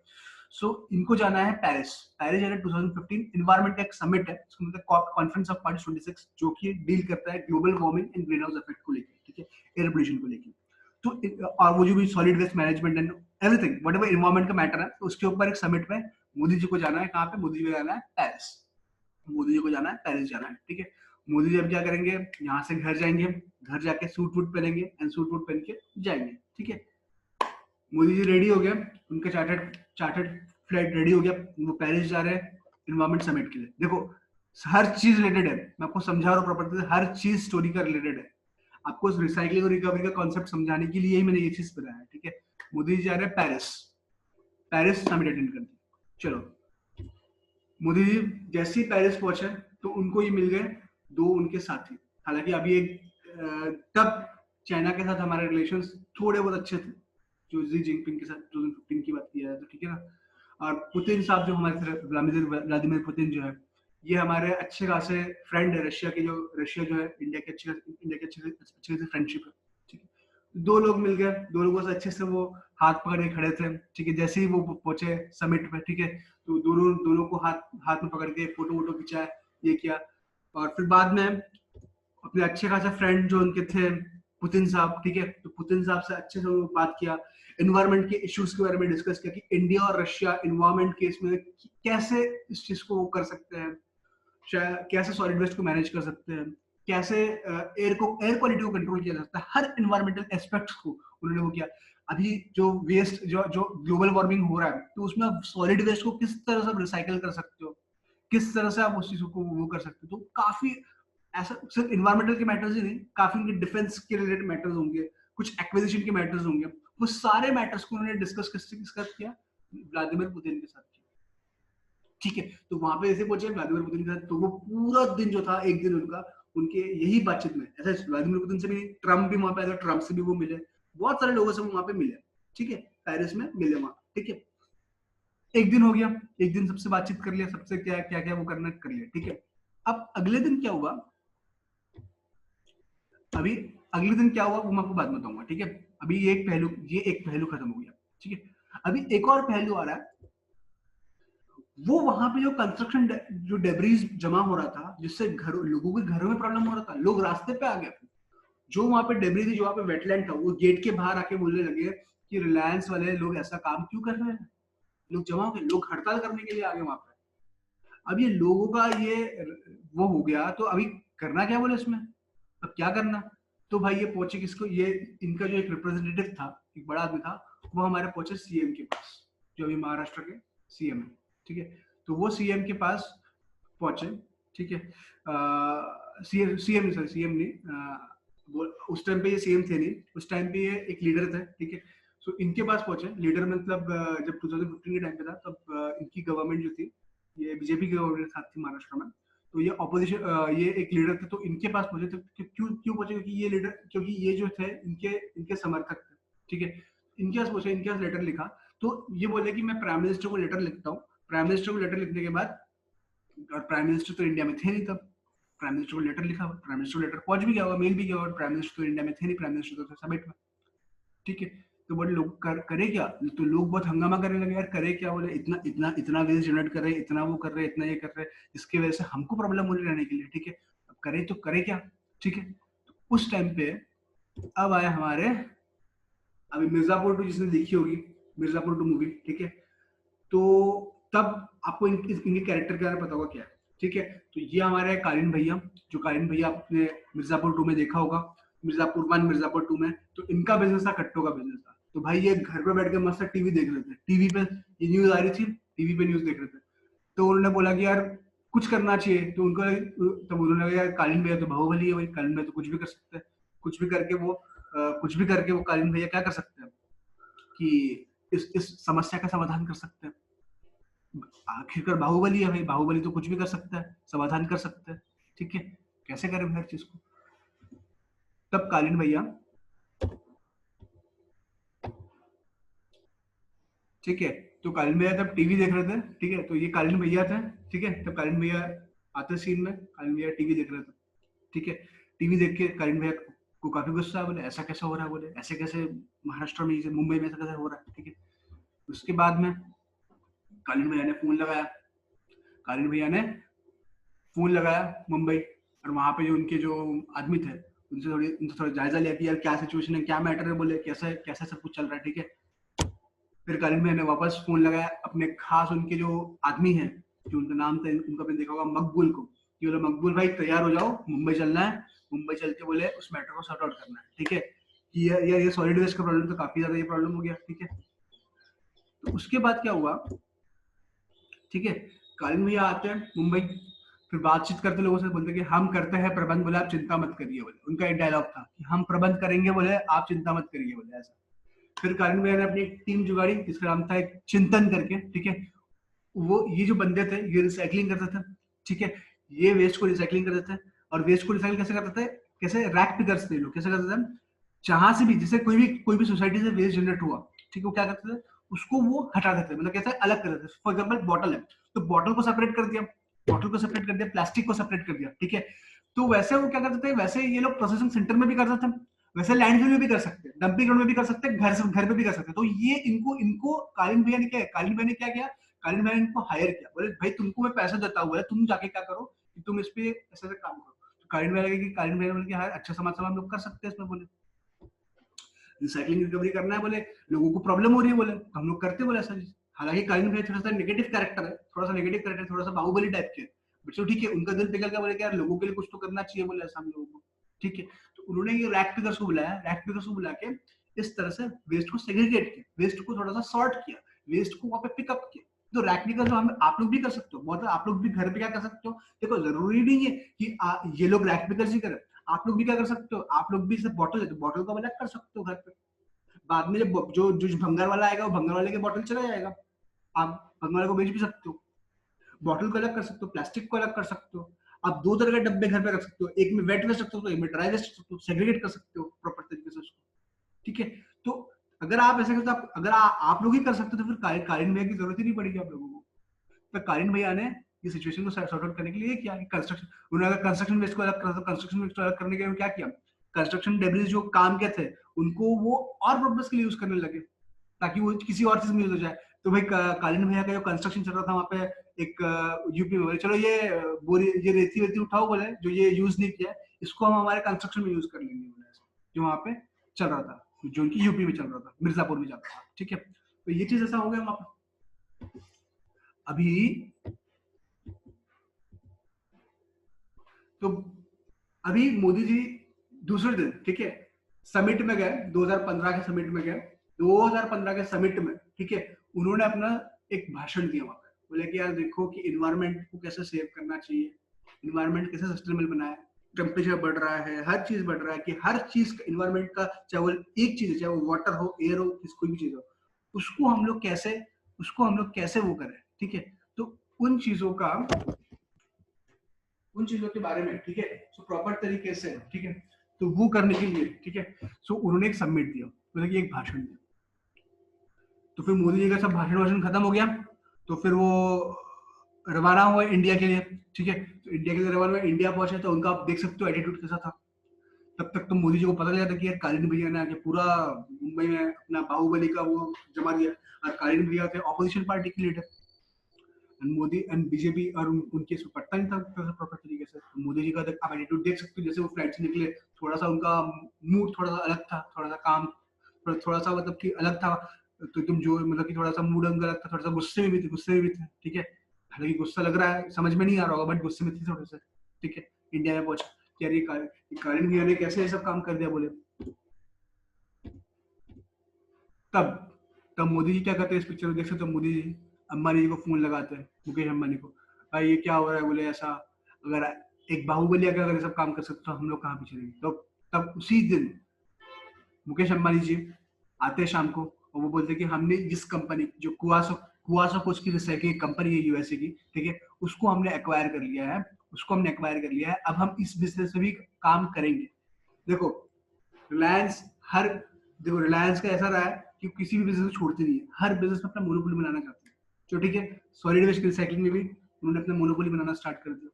सो इनको जाना है पेरिस। पेरिस जाना 2015 इन्वायरमेंट एक समिट है, इसको मतलब कॉन्फ्रेंस ऑफ पार्टीज 26, जो कि डील करता है global warming and green house effect को लेकर, ठीक है, एयर पोल्यूशन को लेकर। तो और वो जो भी solid waste management and everything whatever environment का मैटर है, तो उसके ऊपर एक समिट में मोदी जी को जाना है। कहाँ पे? मोदी जी को जाना है पेरिस। मोदी जी को जाना है पेरिस जाना है, ठीक है। मोदी जी अब क्या करेंगे, यहाँ से घर जाएंगे, घर जाके सूट वूट पहनेंगे एंड सूट वूट पहन के जाएंगे, ठीक है। मोदी जी रेडी हो गए, उनके चार्टर्ड फ्लाइट रेडी हो गया, वो पेरिस जा रहे हैं इन्वायरमेंट समिट के लिए। देखो, हर चीज रिलेटेड है, मैं आपको समझा रहा हूँ प्रॉपर्टी, हर चीज स्टोरी का रिलेटेड है। आपको रिसाइकलिंग और रिकवरी का कॉन्सेप्ट समझाने के लिए ही मैंने ये चीज बनाया है, ठीक है। मोदी जी जा रहे हैं पेरिस, पेरिस समिट अटेंड करते। चलो, मोदी जी जैसे ही पेरिस पहुंचे तो उनको ये मिल गए दो उनके साथी। हालांकि अभी एक तब चाइना के साथ हमारे रिलेशंस थोड़े बहुत अच्छे थे, जो जी जिनपिंग के साथ 2015 की बात किया है तो, ठीक है ना। और पुतिन साहब जो हमारे व्लादिमीर पुतिन जो है, ये हमारे अच्छे खासे फ्रेंड है। रशिया जो है इंडिया के अच्छे अच्छे फ्रेंडशिप है, ठीक है। दो लोग मिल गए, दो लोगों से अच्छे से वो हाथ पकड़ के खड़े थे, ठीक है। जैसे ही वो पहुंचे समिट पे, ठीक है, तो दोनों दोनों को हाथ हाथ में पकड़ के फोटो वोटो खिंचाया, ये किया। और फिर बाद में अपने अच्छे खासे फ्रेंड जो उनके थे पुतिन साहब, ठीक है, तो पुतिन साहब से अच्छे से बात किया, इन्वायरमेंट के इश्यूज के बारे में डिस्कस किया कि इंडिया और रशिया इन्वायरमेंट केस में कैसे इस चीज को कर सकते हैं, कैसे सॉलिड वेस्ट को मैनेज कर सकते हैं, कैसे एयर क्वालिटी को कंट्रोल किया जा सकता है, हर इन्वायरमेंटल एस्पेक्ट्स को उन्होंने वो किया। अभी जो वेस्ट जो ग्लोबल वार्मिंग हो रहा है, तो उसमें आप सॉलिड वेस्ट को किस तरह से रिसाइकल कर सकते हो, किस तरह से आप उस चीज को वो कर सकते हो। तो काफी ऐसा सिर्फ इन्वायरमेंटल के मैटर्स ही नहीं, काफी उनके डिफेंस के रिलेटेड मैटर्स होंगे, कुछ एक्विजिशन के मैटर्स होंगे, वो सारे मैटर्स को उन्होंने डिस्कस किया व्लादिमीर पुतिन के साथ, ठीक है। तो वहां पे ऐसे पहुंचे व्लादिमीर पुतिन के साथ, तो वो पूरा दिन जो था, एक दिन उनका उनके यही बातचीत में, ऐसा व्लादिमीर पुतिन से भी, ट्रम्प भी वहां पे आया, ट्रम्प से भी वो मिले, बहुत सारे लोगों से वहां पे मिले, ठीक है, पेरिस में मिले वहां, ठीक है। एक दिन हो गया, एक दिन सबसे बातचीत कर लिया, सबसे क्या क्या क्या वो करना कर लिया, ठीक है। अब अगले दिन क्या हुआ, अभी अगले दिन क्या हुआ वो मैं आपको बाद में बताऊंगा, ठीक है। अभी ये एक पहलू खत्म हो गया, ठीक है। अभी एक और पहलू आ रहा है, वो वहां पे जो कंस्ट्रक्शन जो डेब्रीज जमा हो रहा था, जिससे लोगों के घरों में प्रॉब्लम हो रहा था, लोग रास्ते पे आ गए। जो वहां पे डेब्री थी, जो वहां पे वेटलैंड था, वो गेट के बाहर आके बोलने लगे कि रिलायंस वाले लोग ऐसा काम क्यों कर रहे हैं, लोग जमा हो गए, लोग हड़ताल करने के लिए आ गए वहां पे। अब ये लोगों का ये वो हो गया, तो अभी करना क्या बोले इसमें, अब क्या करना। तो भाई ये पहुंचे किसको, ये इनका जो एक रिप्रेजेंटेटिव था, एक बड़ा आदमी था, वो हमारे पहुंचे सीएम के पास, जो अभी महाराष्ट्र के सीएम है, ठीक है। तो वो सीएम के पास पहुंचे, ठीक है। सीएम सीएम सर सीएम नहीं, उस टाइम पे ये सीएम थे नहीं, उस टाइम पे ये एक लीडर थे, ठीक है। सो इनके पास पहुंचे लीडर, मतलब जब 2015 के टाइम पे था, तब इनकी गवर्नमेंट जो थी, ये बीजेपी की गवर्नमेंट साथ थी महाराष्ट्र में। तो ये ऑपोजिशन, ये एक लीडर थे, तो इनके पास पहुंचे। तो क्यों क्यों पहुंचे, क्योंकि ये लीडर, क्योंकि ये जो थे इनके इनके समर्थक थे, ठीक है। इनके पास पहुंचे, इनके पास लेटर लिखा। तो ये बोले कि मैं प्राइम मिनिस्टर को लेटर लिखता हूँ। प्राइम मिनिस्टर को लेटर लिखने के बाद, और प्राइम मिनिस्टर तो इंडिया में थे नहीं तब, प्राइम मिनिस्टर को लेटर लिखा, प्राइम मिनिस्टर को लेटर पहुंच भी गया होगा, मेल भी गया होगा, प्राइम मिनिस्टर तो इंडिया में थे नहीं, प्राइम मिनिस्टर तो थे समिट में, ठीक है। तो बोले लोग करे क्या, तो लोग बहुत हंगामा करने लगे, यार करे क्या, बोले इतना इतना इतना वेस्ट जनरेट कर रहे हैं, इतना वो कर रहे हैं, इतना ये कर रहे हैं, इसकी वजह से हमको प्रॉब्लम हो रही रहने के लिए, ठीक है। अब करे तो करे क्या, ठीक है। तो उस टाइम पे अब आया हमारे, अभी मिर्जापुर टू जिसने देखी होगी, मिर्जापुर टू मूवी, ठीक है। तो तब आपको इनके कैरेक्टर के बारे में पता होगा क्या है, ठीक है। तो ये हमारे कालीन भैया, जो कालीन भैया आपने मिर्जापुर 2 में देखा होगा, मिर्जापुर 1 मिर्जापुर 2 में, तो इनका बिजनेस था, कट्टों का बिजनेस था। तो भाई ये घर पे बैठ के मस्त टीवी देख रहे थे, टीवी पे ये न्यूज आ रही थी, टीवी पे न्यूज देख रहे थे। तो उन्होंने बोला कि यार कुछ करना चाहिए, तो उनको तब उन्होंने कहा यार कालीन भैया तो बाहुबली है भाई, कालीन भैया तो कुछ भी कर सकते हैं, कुछ भी करके वो कुछ भी करके वो कालीन भैया क्या कर सकते हैं कि इस समस्या का समाधान कर सकते हैं। आखिरकार बाहुबली है भाई, बाहुबली तो कुछ भी कर सकता है, समाधान कर सकता है, ठीक है। कैसे करें हर चीज को। तब कालीन भैया, ठीक है, तो कालीन भैया तब टीवी देख रहे थे, ठीक है। तो ये कालीन भैया थे, ठीक है। तब कालीन भैया आते सीन में, कालीन भैया टीवी देख रहे थे, ठीक है। टीवी देख के कालीन भैया को काफी गुस्सा है, बोले ऐसा कैसे हो रहा है, बोले ऐसे कैसे महाराष्ट्र में, मुंबई में ऐसा कैसे हो रहा है, ठीक है। उसके बाद में कालीन भैया ने फोन लगाया, कालीन भैया ने फोन लगाया मुंबई, और वहां पे जो उनके जो आदमी थे, उनसे थोड़ा जायजा लिया कि यार क्या सिचुएशन है, क्या मैटर है, बोले कैसे कैसे सब कुछ चल रहा है, ठीक है। फिर कालीन भैया ने वापस फोन लगाया अपने खास उनके जो आदमी हैं, जो उनका नाम था, उनका आपने देखा होगा मकबूल को, कि बोले मकबूल भाई तैयार हो जाओ, मुंबई चलना है, मुंबई चल के बोले उस मैटर को सॉर्ट आउट करना है, ठीक है। कि यार ये सॉलिड वेस्ट का प्रॉब्लम तो काफी ज्यादा ये प्रॉब्लम हो गया, ठीक है। तो उसके बाद क्या हुआ, ठीक है। कालीन भैया आते हैं मुंबई, फिर बातचीत करते लोगों से, बोलते कि हम करते हैं प्रबंध, बोले आप चिंता मत करिए, बोले उनका एक डायलॉग था कि हम प्रबंध करेंगे, बोले आप चिंता मत करिए, बोले ऐसा। फिर कालीन भैया ने अपनी एक टीम जुगाड़ी, जिसका नाम था एक चिंतन करके, ठीक है। वो ये जो बंदे थे ये रिसाइकलिंग करते थे, ठीक है। ये वेस्ट को रिसाइकलिंग करते थे, और वेस्ट को रिसाइकल कैसे करते थे, कैसे रैक पिकर्स थे लोग, कैसे करते थे, जहां से भी, जैसे कोई भी सोसाइटी से वेस्ट जनरेट हुआ, ठीक है, वो क्या करते थे, उसको वो हटा देते थे, मतलब कैसे अलग कर देते थे। फॉर एग्जाम्पल बॉटल है, तो बॉटल को सेपरेट कर दिया, बॉटल को सेपरेट कर दिया, प्लास्टिक को सेपरेट कर दिया, ठीक है। तो वैसे वो क्या करते थे, वैसे ये लोग प्रोसेसिंग सेंटर में भी करते थे, वैसे लैंडफिल में भी कर सकते हैं, डंपिंग ग्राउंड में भी कर सकते हैं, घर पे भी कर सकते हैं। तो ये इनको इनको कालीन भैया ने क्या, कालीन भैया ने क्या किया, कालीन भैया ने इनको हायर किया, बोले भाई तुमको मैं पैसा देता हूँ, तुम जाके क्या करो कि तुम इस पे ऐसे ऐसे काम करो। तो कालीन भैया लगे कि कालीन भैया ने बोले कि हाँ अच्छा समाज हम लोग कर सकते हैं इसमें, बोले रिसाइकलिंग रिकवरी करना है, बोले लोगों को प्रॉब्लम हो रही है, बोले तो हम लोग करते बोले ऐसा चीज। हालांकि कालीन भैया थोड़ा सा नेगेटिव कैरेक्टर है, थोड़ा सा नेगेटिव कैरेक्टर, थोड़ा सा बाहुबली टाइप के, बट चलो ठीक है, उनका दिल पिघल गया, बोले कि यार लोगों के लिए कुछ तो करना चाहिए, बोले ऐसा हम लोगों को, ठीक है। तो उन्होंने ये रैक पिकर्स को बुलाया, रैक पिकर्स को बुला के इस तरह से वेस्ट को सेग्रीगेट किया, वेस्ट को थोड़ा सा सॉर्ट किया, वेस्ट को वहां पे पिकअप किया। तो रैक पिकर्स हम आप लोग भी कर सकते हो, बहुत आप लोग भी घर पे क्या कर सकते हो, देखो जरूरी नहीं है कि ये लोग रैक पिकर्स ही करें, आप लोग भी क्या कर सकते हो, आप लोग भी सिर्फ बॉटल है तो बॉटल को अलग कर सकते हो घर पे। बाद में जब जो भंगार वाला आएगा, वो भंगार वाले के बॉटल चला जाएगा, आप भंगार वाले को बेच भी सकते हो, बॉटल को अलग कर सकते हो, प्लास्टिक को अलग कर सकते हो। आप दो तरह के डब्बे घर पे रख सकते हो, एक में वेट वेस्ट रख सकते हो, एक में ड्राई वेस्ट रख सकते हो, सेग्रीगेट कर सकते हो प्रॉपर तरीके से उसको, ठीक है। तो अगर आप ऐसा करते, अगर आप लोग ही कर सकते हो, तो फिर कालीन भैया की जरूरत ही नहीं पड़ेगी आप लोगों को। तो कालीन भैया ने ये सिचुएशन को सॉर्ट आउट करने के लिए किया, कंस्ट्रक्शन, उन्होंने कंस्ट्रक्शन वेस्ट को अलग कर, कंस्ट्रक्शन वेस्ट को अलग करने के लिए क्या किया, कंस्ट्रक्शन डेब्रिस जो काम के थे उनको वो और पर्पस के लिए यूज करने लगे ताकि वो किसी और चीज में यूज हो जाए। तो भाई कालीन भैया का जो कंस्ट्रक्शन चल रहा था वहाँ पे एक यूपी में, बोले चलो ये बोरी ये रेती वेती उठाओ, बोले जो ये यूज नहीं किया है इसको हम हमारे कंस्ट्रक्शन में यूज कर लेंगे, बोले जो वहाँ पे चल रहा था, जो उनकी यूपी में चल रहा था, मिर्जापुर में चल रहा था। ठीक है, तो ये चीज ऐसा हो गया वहां पे। अभी तो अभी मोदी जी दूसरे दिन, ठीक है, समिट में गए, 2015 के समिट में गए। 2015 के समिट में, ठीक है, उन्होंने अपना एक भाषण दिया वहां पे, बोले कि यार देखो कि इन्वायरमेंट को कैसे सेव करना चाहिए, इन्वायरमेंट कैसे सस्टेनेबल बनाए, टेम्परेचर बढ़ रहा है, हर चीज बढ़ रहा है, कि हर चीज इन्वायरमेंट का, चाहे वो एक चीज है, चाहे वो वाटर हो, एयर हो, कोई भी चीज हो, उसको हम लोग कैसे वो करें। ठीक है, तो उन चीजों का, उन चीजों के बारे में, ठीक है, सो प्रॉपर तरीके से, ठीक है, तो वो करने के लिए, ठीक है, सो उन्होंने एक सबमिट दिया, मतलब कि एक भाषण दिया। तो फिर मोदी जी का सब भाषण खत्म हो गया, तो फिर वो रवाना हुआ इंडिया के लिए। ठीक है, तो इंडिया के लिए रवाना हुआ, इंडिया पहुंचे तो उनका आप देख सकते हो एटीट्यूड कैसा था। तब तक तो मोदी जी को पता लगा था कि यार कालीन भैया ने आके पूरा मुंबई में अपना बाहुबली का वो जमा दिया, और कालीन भैया थे ऑपोजिशन पार्टी के लीडर, मोदी एंड बीजेपी, और उनके इसमें पड़ता नहीं था प्रॉपर तरीके से। तो मोदी जी का आप एटीट्यूड देख सकते हो, जैसे वो फ्लाइट से निकले, थोड़ा सा उनका मूड थोड़ा सा अलग था, थोड़ा सा काम, थोड़ा सा मतलब कि अलग था, तो एकदम जो मतलब कि थोड़ा सा मूड उनका अलग था, थोड़ा सा गुस्से में भी थे। ठीक है, हालांकि गुस्सा लग रहा है, समझ में नहीं आ रहा होगा, बट गुस्से में थे थोड़े से। ठीक है, इंडिया में पहुंचा, यार ये कालीन भैया ने कैसे ये सब काम कर दिया, बोले। तब तब मोदी जी क्या करते हैं इस पिक्चर में देख सकते हो, मोदी जी अंबानी जी को फोन लगाते हैं, मुकेश अंबानी को, भाई ये क्या हो रहा है, बोले ऐसा, अगर एक बाहुबली अगर ये सब काम कर सकते तो हम लोग कहाँ पीछे रहेंगे। तो तब उसी दिन मुकेश अंबानी जी आते हैं शाम को, और वो बोलते हैं कि हमने जिस कंपनी, जो कुआसो कुआसो कुछ की रिसाइकलिंग कंपनी है यूएसए की, ठीक है, उसको हमने एक्वायर कर लिया है, अब हम इस बिजनेस में भी काम करेंगे। देखो रिलायंस, हर देखो रिलायंस का ऐसा रहा है कि किसी भी बिजनेस को छोड़ती नहीं है, हर बिजनेस में अपना मोनोपोली बनाना चाहती है। तो ठीक है, सॉलिड वेस्ट रिसाइकलिंग में भी उन्होंने अपना मोनोपोली बनाना स्टार्ट कर दिया,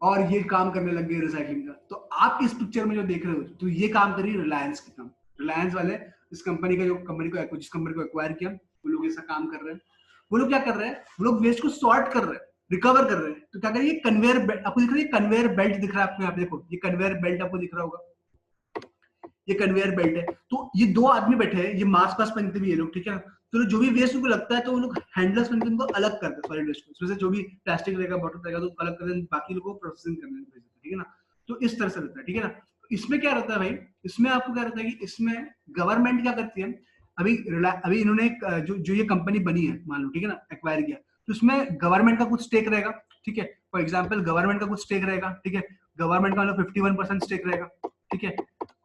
और ये काम करने लग गए रिसाइकलिंग का। तो आप इस पिक्चर में जो देख रहे हो, तो ये काम कर रही है रिलायंस की काम, रिलायंस वाले इस कंपनी का, जो कंपनी को जिस कंपनी को एक्वायर किया, वो लोग ऐसा काम कर रहे हैं। वो लोग क्या कर रहे हैं, वो लोग वेस्ट को सॉर्ट कर रहे हैं, रिकवर कर रहे हैं। तो क्या करिए, कन्वेयर बेल्ट आपको दिख रहा है, कन्वेयर बेल्ट दिख रहा है आपको, यहाँ पे देखो ये कन्वेयर बेल्ट आपको दिख रहा होगा, ये कन्वेयर बेल्ट है। तो ये दो आदमी बैठे हैं, ये मास्क पास पहनते भी ये लोग, ठीक है। तो जो भी वेस्ट उनको लगता है, तो वो लोग हैंडलर्स पहनते उनको अलग करते हैं सॉलिड वेस्ट को, उसमें से जो भी प्लास्टिक रहेगा, बॉटल रहेगा, तो अलग करते हैं, बाकी लोगों को प्रोसेसिंग करने भेजते हैं, ठीक है ना। तो इस तरह से रहता है, ठीक है ना। इसमें क्या रहता है भाई, इसमें आपको क्या रहता है कि इसमें गवर्नमेंट क्या करती है, अभी इन्होंने जो जो ये कंपनी बनी है, मान लो, ठीक है ना, एक्वायर किया, तो इसमें गवर्नमेंट का कुछ स्टेक रहेगा, ठीक है। फॉर एग्जाम्पल गवर्नमेंट का कुछ स्टेक रहेगा, ठीक है, गवर्नमेंट का मतलब 51% स्टेक रहेगा, ठीक है,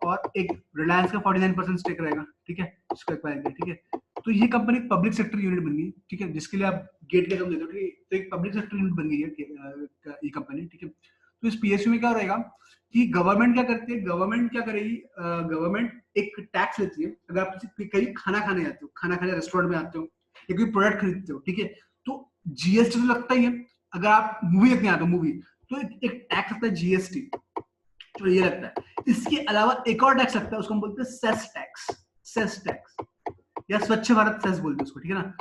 और एक रिलायंस का 49% स्टेक रहेगा, ठीक है, इसको एक्वायर किया, ठीक है। तो ये कंपनी पब्लिक सेक्टर यूनिट बन गई, ठीक है, जिसके लिए आप गेट का काम देते हो, ठीक है, तो एक पब्लिक सेक्टर यूनिट बन गई है ये कंपनी, ठीक है। तो इस पीएसयू में क्या रहेगा कि गवर्नमेंट क्या करती है, गवर्नमेंट क्या करेगी, गवर्नमेंट एक टैक्स लेती है, अगर आप कहीं खाना खाने जाते हो, खाना खाने रेस्टोरेंट में आते हो, या कोई प्रोडक्ट खरीदते हो, ठीक है, तो जीएसटी तो लगता ही है। अगर आप मूवी देखने आते हो, मूवी, तो एक टैक्स लगता है जीएसटी, तो ये लगता है। इसके अलावा एक और टैक्स लगता है, उसको हम बोलते हैं सेस टैक्स, सेस टैक्स, या स्वच्छ भारत सेस बोलते हैं उसको, ठीक है ना।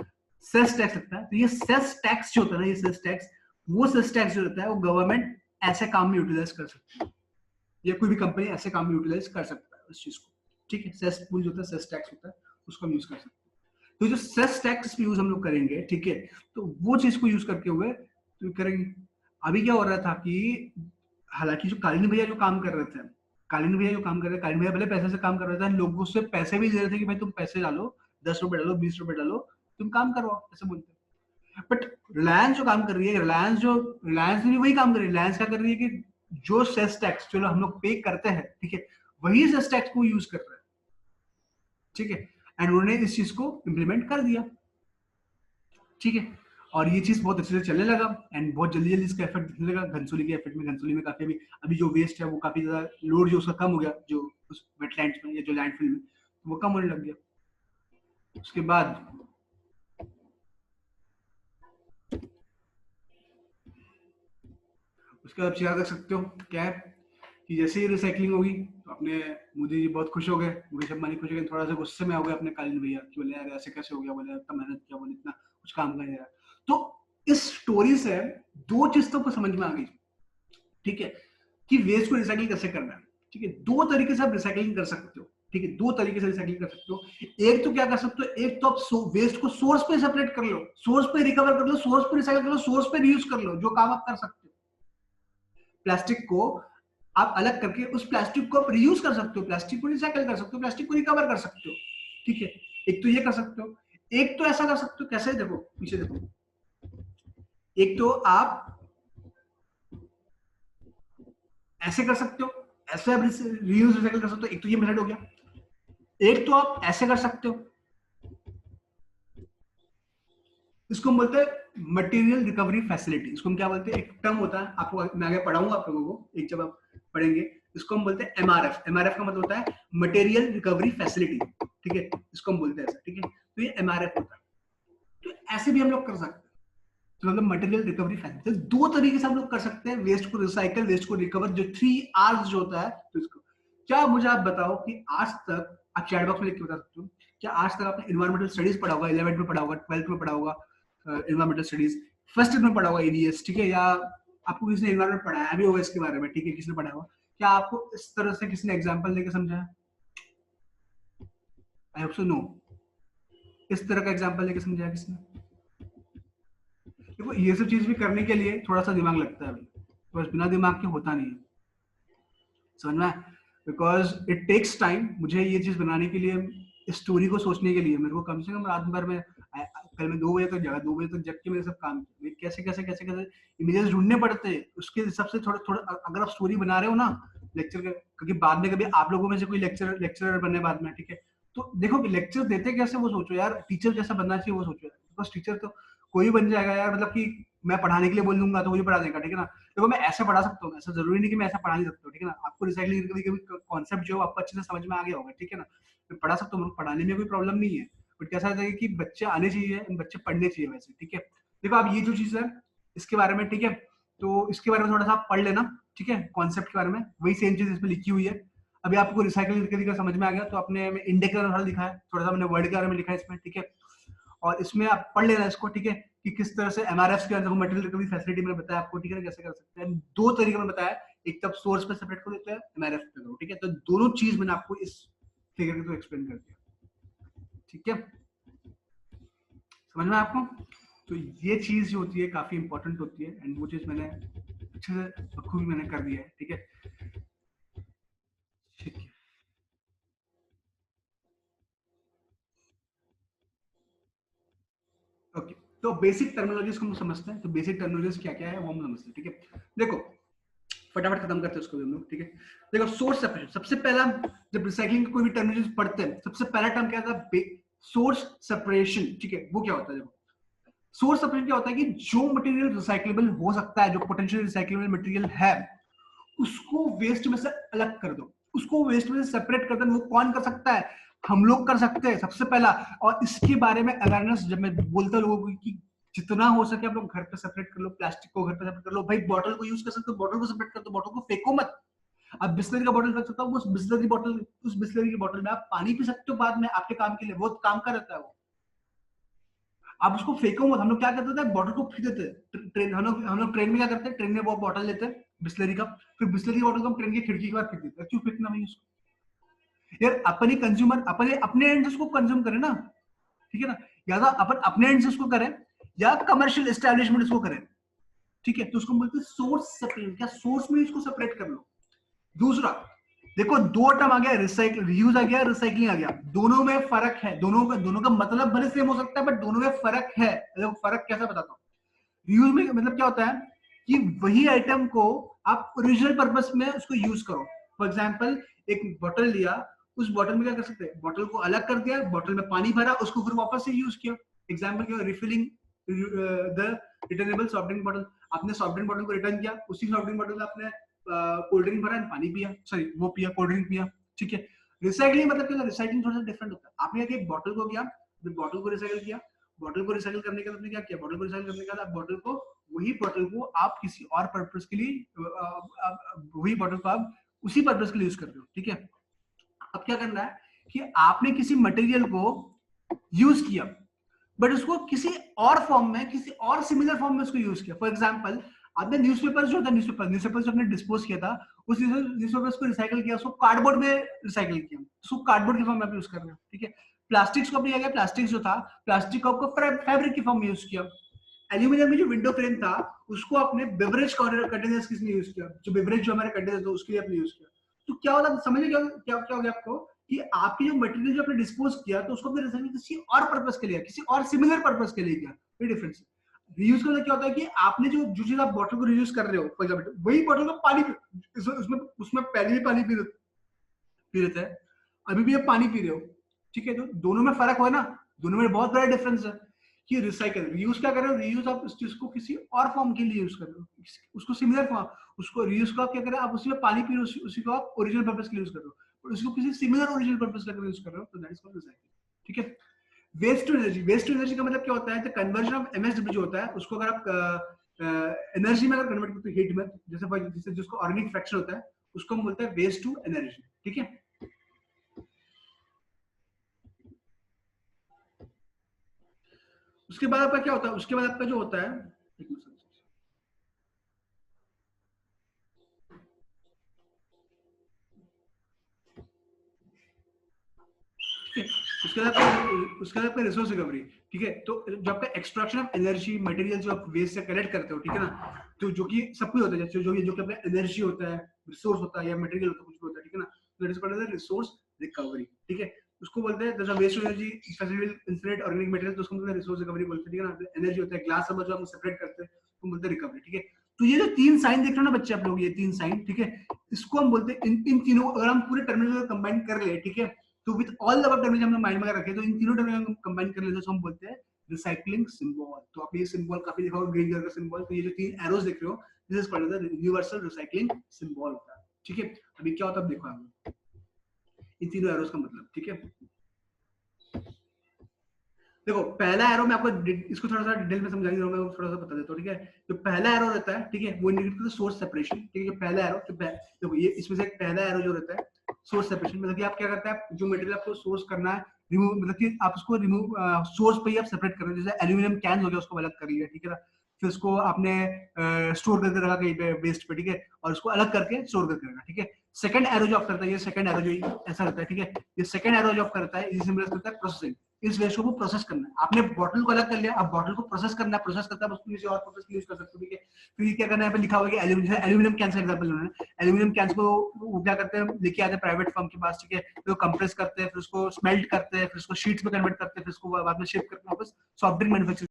सेस टैक्स लगता है। तो ये सेस टैक्स जो होता है ना, ये सेस टैक्स, वो सेस टैक्स जो होता है, वो गवर्नमेंट ऐसे काम में यूटिलाइज कर सकती है, या कोई भी कंपनी ऐसे काम में यूटिलाइज कर सकता है उस चीज को, ठीक है। सेस पूल जो होता है, सेस टैक्स होता है, उसको हम यूज कर सकते हैं। तो जो सेस टैक्स यूज हम लोग करेंगे, ठीक है, तो वो चीज को यूज करके हुए तो करेंगे। अभी क्या हो रहा था कि हालांकि जो कालीन भैया जो काम कर रहे थे, कालीन भैया पहले पैसे से काम कर रहे थे, लोगों से पैसे भी दे रहे थे कि भाई तुम पैसे डालो, 10 रुपए डालो, 20 रुपए डालो, तुम काम करवाओ, ऐसे बोलते। बट रिलायंस जो काम कर रही है, रिलायंस भी वही काम कर रही है। रिलायंस क्या कर रही है कि जो सेस टैक्स जो हम लोग पे करते हैं, ठीक है, वही सेस टैक्स को यूज कर रहे हैं, ठीक है, एंड उन्होंने इस चीज को इम्प्लीमेंट कर दिया, ठीक है। और ये चीज बहुत अच्छे से चलने लगा, एंड बहुत जल्दी जल्दी इसका इफेक्ट दिखने लगा घनसोली के इफेक्ट में। घनसोली में काफी अभी जो वेस्ट है वो काफी ज्यादा लोड जो उसका कम हो गया, जो उस वेटलैंड्स में या जो लैंडफिल में, तो वो कम होने लग गया। उसके बाद आप क्या कर सकते हो, क्या है कि जैसे ही रिसाइकलिंग होगी तो अपने मोदी जी बहुत खुश हो गए, मुकेश अंबानी खुश हो गए, थोड़ा सा गुस्से में हो गए अपने कालीन भैया कि बोले यार ऐसे कैसे हो गया, बोले इतना मेहनत किया, बोले इतना कुछ काम कर दिया। तो इस स्टोरी से दो चीज तो समझ में आ गई, ठीक है, कि वेस्ट को रिसाइकिल कैसे करना है। ठीक है, दो तरीके से आप रिसाइकलिंग कर सकते हो। ठीक है, दो तरीके से रिसाइकलिंग कर सकते हो। एक तो क्या कर सकते हो, एक तो आप वेस्ट को सोर्स पे सेपरेट कर लो, सोर्स पे रिकवर कर लो, सोर्स पे रिसाइकिल कर लो, सोर्स पे रीयूज कर लो, जो काम आप कर सकते हो। प्लास्टिक को आप अलग करके उस प्लास्टिक को आप रीयूज कर सकते हो, प्लास्टिक को रिसाइकिल कर सकते हो, प्लास्टिक को रिकवर कर सकते हो। ठीक है, एक तो ये कर सकते हो। एक तो ऐसा कर सकते हो, कैसे, देखो पीछे देखो, एक तो आप ऐसे कर सकते हो, ऐसे आप रीयूज रिसाइकिल कर सकते हो, एक तो ये मेथड हो गया। एक तो आप ऐसे कर सकते हो, इसको हम बोलते हैं मटेरियल रिकवरी फैसिलिटी। इसको हम क्या बोलते हैं, एक टर्म होता है, आपको मैं आगे पढ़ाऊंगा आप लोगों को, एक जब आप पढ़ेंगे। इसको हम बोलते हैं एमआरएफ। एमआरएफ का मतलब होता है मटेरियल रिकवरी फैसिलिटी। ठीक है, इसको हम बोलते हैं ऐसा। ठीक है, तो ये एमआरएफ होता है। तो ऐसे भी हम लोग कर सकते हैं, तो मतलब मटेरियल रिकवरी फैसिलिटी। दो तरीके से हम लोग कर सकते हैं, वेस्ट को रिसाइकल, वेस्ट को रिकवर, जो 3 Rs जो होता है। तो इसको क्या, मुझे आप बताओ कि आज तक, आप चैट बॉक्स में लिख के बता सकते हो, क्या आज तक आपने इन्वायरमेंटल स्टडीज पढ़ा होगा, 11th में पढ़ा होगा, 12th में पढ़ा होगा इन्वायरमेंटल स्टडीज, फर्स्ट ईयर में पढ़ा होगा एडीएस, ठीक है, या आपको किसी ने इन्वायरमेंट पढ़ाया भी होगा इसके बारे में, ठीक है, किसी ने पढ़ा होगा, क्या आपको इस तरह से किसी ने एग्जांपल देके समझाया? I hope so no. इस तरह का एग्जांपल देके समझाया किसी ने? देखो ये सब चीज भी करने के लिए थोड़ा सा दिमाग लगता है भाई, बस बिना दिमाग के होता नहीं है, समझ में? Because it takes time. मुझे ये चीज बनाने के लिए, इस स्टोरी को सोचने के लिए मेरे को कम से कम रात भर में, कल मैं 2 बजे तक जगा, 2 बजे तक जग के मैंने सब काम किया, कैसे कैसे कैसे कैसे इमेजेस ढूंढने पड़ते हैं, उसके हिसाब से थोड़ा थोड़ा अगर आप स्टोरी बना रहे हो ना लेक्चर के, क्योंकि बाद में कभी आप लोगों में से कोई लेक्चरर बनने बाद में, ठीक है, तो देखो कि लेक्चर देते कैसे वो सोचो यार, टीचर कैसा बनना चाहिए वो सोचो यार, बिकॉज टीचर तो कोई बन जाएगा यार, मतलब कि मैं पढ़ाने के लिए बोल दूंगा तो वही पढ़ा देगा, ठीक है ना। देखो मैं ऐसा पढ़ा सकता हूँ, ऐसा जरूरी नहीं कि मैं ऐसा पढ़ा नहीं सकता हूँ, ठीक है ना। आपको रिसाइकलिंग कभी कॉन्सेप्ट जो आपको अच्छे से समझ में आ गया होगा, ठीक है ना, मैं पढ़ा सकता हूँ, पढ़ाने में कोई प्रॉब्लम नहीं है, बट कैसा है कि बच्चे आने चाहिए, बच्चे पढ़ने चाहिए वैसे, ठीक है। देखो आप ये जो चीज है इसके बारे में, ठीक है, तो इसके बारे में थोड़ा सा आप पढ़ लेना, ठीक है, कॉन्सेप्ट के बारे में, वही सेम चीज इसमें लिखी हुई है। अभी आपको रिसाइकलिंग तरीका समझ में आ गया, तो अपने इंडेक्स का लिखा है, थोड़ा सा मैंने वर्ड के बारे में लिखा है इसमें, ठीक है, और इसमें आप पढ़ लेना इसको, ठीक है, कि किस तरह से एमआरएफ के अंदर मटेरियल रिकवरी फैसिलिटी मैंने बताया आपको, ठीक है, कैसे कर सकते हैं। दो तरीके में बताया, एक तब सोर्स पे सेपरेट कर देते हैं, एमआरएफ पे करो, ठीक है, तो दोनों चीज मैंने आपको इस फिगर के थ्रू एक्सप्लेन कर दिया, ठीक है, समझ में आपको? तो ये चीज जो होती है काफी इंपॉर्टेंट होती है, एंड वो चीज मैंने अच्छे से बखूबी मैंने कर दिया है, ठीक है, ठीक है। ओके, तो बेसिक टर्मिनोलॉजीज को हम समझते हैं, तो बेसिक टर्मिनोलॉजीज क्या क्या है वो हम समझते हैं, ठीक है। देखो फटाफट खत्म करते हैं उसको भी हम लोग, ठीक है। देखो सोर्स सेपरेशन, सबसे पहला जब रिसाइकलिंग कोई भी टर्मिनोलॉजी पढ़ते हैं, सबसे पहला टर्म क्या था, सोर्स सेपरेशन, ठीक है। वो क्या होता है, देखो सोर्स सेपरेशन क्या होता है कि जो मटेरियल रिसाइक्लेबल हो सकता है, जो पोटेंशियल रिसाइक्लेबल मटेरियल है, उसको वेस्ट में से अलग कर दो, उसको वेस्ट में से सेपरेट कर दो। वो कौन कर सकता है, हम लोग कर सकते हैं सबसे पहला। और इसके बारे में अवेयरनेस जब मैं बोलता हूँ लोगों को कि जितना हो सके आप लोग घर पे सेपरेट कर लो, प्लास्टिक को घर पे सेपरेट कर लो, भाई बॉटल को यूज कर सकते हो, बॉटल को सेपरेट कर दो, बॉटल को फेंको मत। अब बिस्लरी का बॉटल फेंक सकता हूँ, उस बिस्लरी की बॉटल में आप पानी पी सकते हो बाद में, आपके काम के लिए बहुत काम का रहता है वो। आप उसको फेंको मत। हम लोग क्या करते थे, बॉटल को फेंक देते। ट्रेन हम लोग ट्रेन में क्या करते हैं, ट्रेन में वो बॉटल लेते हैं बिस्लरी का, फिर बिस्लरी की बॉटल को हम ट्रेन की खिड़की के बाद फेंक देते हैं। क्यों फेंकना भाई उसको यार, अपनी कंज्यूमर अपने अपने एंड से उसको कंज्यूम करें ना, ठीक है ना। या तो अपन अपने एंड से उसको करें, या कमर्शियल एस्टेब्लिशमेंट उसको करें, ठीक है। तो उसको बोलते हैं सोर्स सेपरेट, क्या सोर्स में इसको सेपरेट कर लो। दूसरा देखो, दो टर्म आ गया, रिसाइकल रीयूज आ गया, रिसाइकलिंग आ गया, दोनों में फर्क है, दोनों का मतलब भले सेम हो सकता है, बट दोनों में फर्क है। देखो फर्क कैसा बताता हूँ। रीयूज में मतलब क्या होता है कि वही आइटम को आप ओरिजिनल पर्पस में उसको यूज करो। फॉर एग्जाम्पल एक बॉटल लिया, उस बॉटल में क्या कर सकते हैं, बॉटल को अलग कर दिया, बॉटल में पानी भरा, उसको फिर वापस से यूज किया। एग्जाम्पल क्या, refilling the returnable soft drink bottle. आपने सॉफ्ट ड्रिंक बॉटल को रिटर्न किया, उसी सॉफ्ट ड्रिंक बॉटल में आपने कोल्ड ड्रिंक भरा, पानी पिया, सॉरी वो पिया, कोल्ड ड्रिंक पिया, ठीक है। रिसाइकलिंग मतलब क्या, रिसाइकलिंग थोड़ा सा डिफरेंट होता है। आपने एक बॉटल को किया, बॉटल को रिसाइकल किया, बॉटल को रिसाइकल करने के बाद आपने क्या किया, बॉटल को रिसाइकल करने के बाद आप बॉटल को, वही बॉटल को आप किसी और पर्पस के लिए, वही बॉटल को आप उसी पर्पस के लिए यूज कर रहे हो, ठीक है। अब क्या करना है कि आपने किसी मटेरियल को यूज किया, बट उसको किसी और फॉर्म में, किसी और सिमिलर फॉर्म में उसको यूज किया। फॉर एग्जांपल, आपने न्यूज़पेपर जो था, न्यूज़पेपर जो आपने डिस्पोज किया था, उस न्यूज़पेपर को रिसाइकल किया, उसको कार्डबोर्ड में रिसाइकल किया, उसको कार्डबोर्ड के फॉर्म में आप यूज कर रहे हो, ठीक है। प्लास्टिक्स को अपने, प्लास्टिक जो था, प्लास्टिक को आपको फैब्रिक की फॉर्म में यूज किया। एल्यूमिनियम में जो विंडो फ्रेम था, उसको अपने बेवरेज कंटेनर्स के लिए यूज किया, जो बेवरेज जो हमारे कंटेनर थे उसके लिए आपने यूज किया। तो क्या होता है, समझ क्या क्या क्या हो गया आपको, कि आपकी जो मटेरियल जो आपने डिस्पोज किया, तो उसको आपने रिसाइकल किसी और पर्पस के लिए, किसी और सिमिलर पर्पस के लिए किया। कोई डिफरेंस है। रीयूज का मतलब क्या होता है कि आपने जो चीज आप बॉटल को रीयूज कर रहे हो, फॉर एग्जांपल वही बॉटल का पानी, उसमें उसमें पहले भी पानी पी रहे थे, अभी भी आप पानी पी रहे हो, ठीक है। तो दोनों में फर्क हो ना, दोनों में बहुत बड़ा डिफरेंस है। कि रिसाइकल, रीयूज क्या कर रहे हो, रीयूज आप उस चीज को किसी और फॉर्म के लिए यूज कर रहे हो, उसको सिमिलर फॉर्म, उसको रीयूज को आप क्या कर रहे हो, आप उसमें पानी पी रहे हो, उसी को आप ओरिजिनल पर्पस के लिए यूज कर रहे हो, और उसको किसी सिमिलर ओरिजिनल पर्पस के लिए यूज कर रहे हो, तो दैट इज कॉल्ड रिसाइकल, ठीक है। Waste to energy, waste to energy का मतलब क्या होता है, द कन्वर्जन ऑफ एमएसडब्ल्यू जो होता है, उसको अगर आप एनर्जी में अगर कन्वर्ट करते हो, हीट में, जैसे जिसको ऑर्गेनिक फ्रैक्शन होता है, उसको हम बोलते हैं वेस्ट टू एनर्जी, ठीक है। उसके बाद आपका क्या होता है, उसके बाद आपका जो होता है, एक मिनट, ठीक है। उसके बाद आपका रिसोर्स रिकवरी, ठीक है। तो जब आपका एक्सट्रैक्शन ऑफ एनर्जी, मटेरियल जो आप वेस्ट से कलेक्ट करते हो, ठीक है ना, तो जो कि सब कुछ होता है, जैसे जो कि अपना एनर्जी होता है, रिसोर्स होता है, या मटेरियल होता है, कुछ भी होता है, ठीक है ना, तो it is called as resource recovery, ठीक है। उसको बोलते हैं जैसे waste energy facility incinerate organic material, तो उसको बोलते हैं रिसोर्स रिकवरी बोलते हैं, ठीक है ना। एनर्जी होता है, ग्लास सब जो हम सेपरेट करते हैं, तो बोलते हैं रिकवरी, ठीक है। तो ये जो तीन साइन देख रहे हो ना बच्चे आप लोग, ये तीन साइन, ठीक है, इसको हम बोलते हैं, इन तीनों अगर हम पूरे टर्मिनल कंबाइन कर ले, ठीक है, तो विद ऑल द टर्मिनल हमने माइंड में रखे, तो इन तीनों टर्मिनल हम कंबाइन कर लेते हैं, तो हम बोलते हैं रिसाइकलिंग सिंबल। तो आप ये सिंबल काफी देखा होगा, ग्रीन कलर का सिंबल, तो ये जो तीन एरोस देख रहे हो, this is called the universal recycling symbol होता है, ठीक है। अभी क्या होता है देखो आप, इन तीनों एरोस का मतलब, ठीक है। देखो पहला एरो मैं आपको इसको थोड़ा सा डिटेल में समझा रहा हूं, मैं थोड़ा सा बता देता हूं, ठीक है। जो पहला एरो रहता है, ठीक है, वो इंडिकेट करता है सोर्स सेपरेशन, ठीक है। जो पहला एरो, देखो ये इसमें से पहला एरो जो रहता है सोर्स सेपरेशन, मतलब कि आप क्या करते हैं, जो मटेरियल आपको सोर्स करना है, रिमूव, मतलब कि आप उसको रिमूव, सोर्स पे ही आप सेपरेट कर रहे हो, जैसे एल्यूमिनियम कैन हो गया, उसको अलग कर लिया, ठीक है ना, फिर उसको आपने स्टोर करके रखा कहीं पे वेस्ट पे, ठीक है, और उसको अलग करके स्टोर करके रखा, ठीक है। सेकंड एरो जो आप करता है, ये सेकंड एरो जो ऐसा रहता है, ठीक है, ये सेकंड एरो जो आप करता है, ये सिंबलाइज करता है प्रोसेसिंग, इस वेस्ट को प्रोसेस करना है। आपने बॉटल को अलग कर लिया, अब बॉटल को प्रोसेस करना है, प्रोसेस करता है उसको किसी और पर्पस के लिए यूज कर सकते हो, ठीक है। फिर ये क्या करना है, यहाँ पे लिखा हुआ है कि एल्यूमिनियम कैन का एग्जांपल लेना है, एल्यूमिनियम कैन को वो क्या करते हैं, लेके आते हैं प्राइवेट फर्म के पास, ठीक है, फिर कंप्रेस करते हैं, फिर उसको स्मेल्ट करते हैं, फिर उसको शीट्स में कन्वर्ट करते हैं, फिर उसको बाद में शिप करते हैं वापस सॉफ्ट ड्रिंक मैन्युफैक्चर।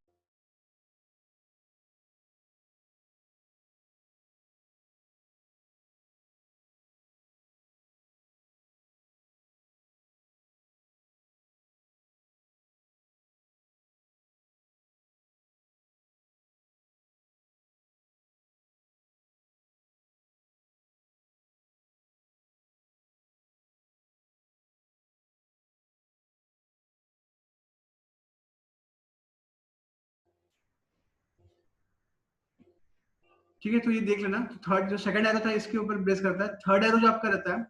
ठीक है, तो ये देख लेना। थर्ड जो सेकंड एरो था इसके ऊपर बेस करता है, थर्ड एरो जो आपका रहता है,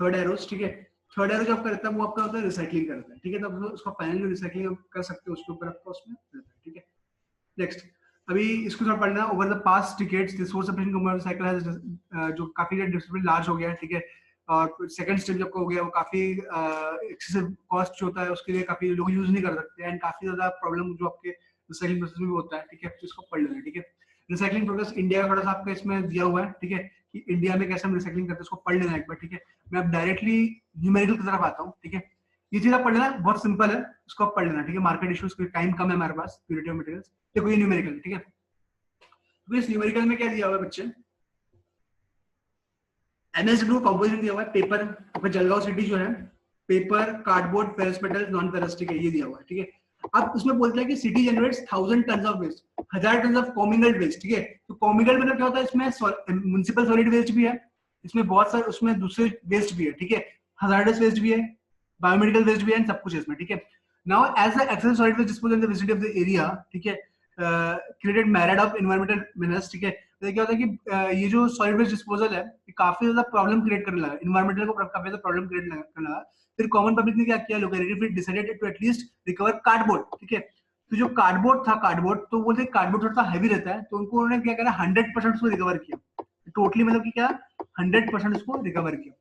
थर्ड एरोस, ठीक है, थर्ड एरो जो आपका रहता है वो आपका होता है रिसाइकलिंग करता है, ठीक है। तो आप उसका फाइनल रिसाइकलिंग आप कर सकते हो, उसके ऊपर आपका उसमें रहता है, ठीक है। नेक्स्ट, अभी इसको थोड़ा पढ़ना, over the past decades the source separation compound cycle has जो काफी डिफरेंट लार्ज हो गया है, ठीक है। और सेकंड स्टेज जब हो गया वो काफी एक्सेसिव कॉस्ट जो होता है उसके लिए काफी लोग यूज नहीं कर सकते, एंड काफी ज्यादा प्रॉब्लम जो आपके रिसाइकलिंग प्रोसेस में भी होता है, ठीक है। तो इसको पढ़ लेना, ठीक है। रिसाइकलिंग प्रोसेस इंडिया का थोड़ा सा आपका इसमें दिया हुआ है, ठीक है, कि इंडिया में कैसे हम रिसाइकलिंग करते हैं, उसको पढ़ लेना एक बार, ठीक है। मैं अब डायरेक्टली न्यूमेरिकल की तरफ आता हूँ, ठीक है। ये चीज आप पढ़ लेना, बहुत सिंपल है, उसको आप पढ़ लेना, ठीक है। मार्केट इश्यूज, टाइम कम है हमारे पास, प्योरिटी ऑफ मटेरियल्स, देखो ये न्यूमेरिकल, ठीक है। तो इस न्यूमेरिकल में क्या दिया हुआ है बच्चे, एमएसडब्ल्यू कंपोजिशन दिया हुआ है, पेपर, आपका जलगांव सिटी जो है, paper, cardboard, ferrous metal, non ferrous, ठीक है, ये दिया हुआ है, ठीक है। अब उसमें बोलता है कि city generates 1000 ton of waste, 1000 ton of commingled waste, ठीक है। तो कॉमिगल्ड मतलब क्या होता है, इसमें म्युनिसिपल सॉलिड वेस्ट भी है, इसमें बहुत सारे उसमें दूसरे वेस्ट भी है, ठीक है, हजार्डस वेस्ट भी है, बायोमेडिकल वेस्ट भी है, सब कुछ है इसमें, ठीक है। Now as the excess solid waste disposal in the vicinity of the area, ठीक है, created myriad of environmental menaces, ठीक है, तो क्या होता है कि ये जो सॉलिड वेस्ट डिस्पोजल है ये काफी ज्यादा प्रॉब्लम क्रिएट करने लगा, इन्वायरमेंटल को काफी ज्यादा प्रॉब्लम क्रिएट करने लगा। फिर कॉमन पब्लिक ने क्या किया, लोकेलिटी फिर decided to at least recover cardboard, ठीक है। तो जो कार्डबोर्ड था, कार्डबोर्ड तो बोलते कार्डबोर्ड थोड़ा हेवी रहता है, तो उनको उन्होंने क्या करा 100% उसको रिकवर किया, टोटली मतलब कि क्या 100% उसको रिकवर किया।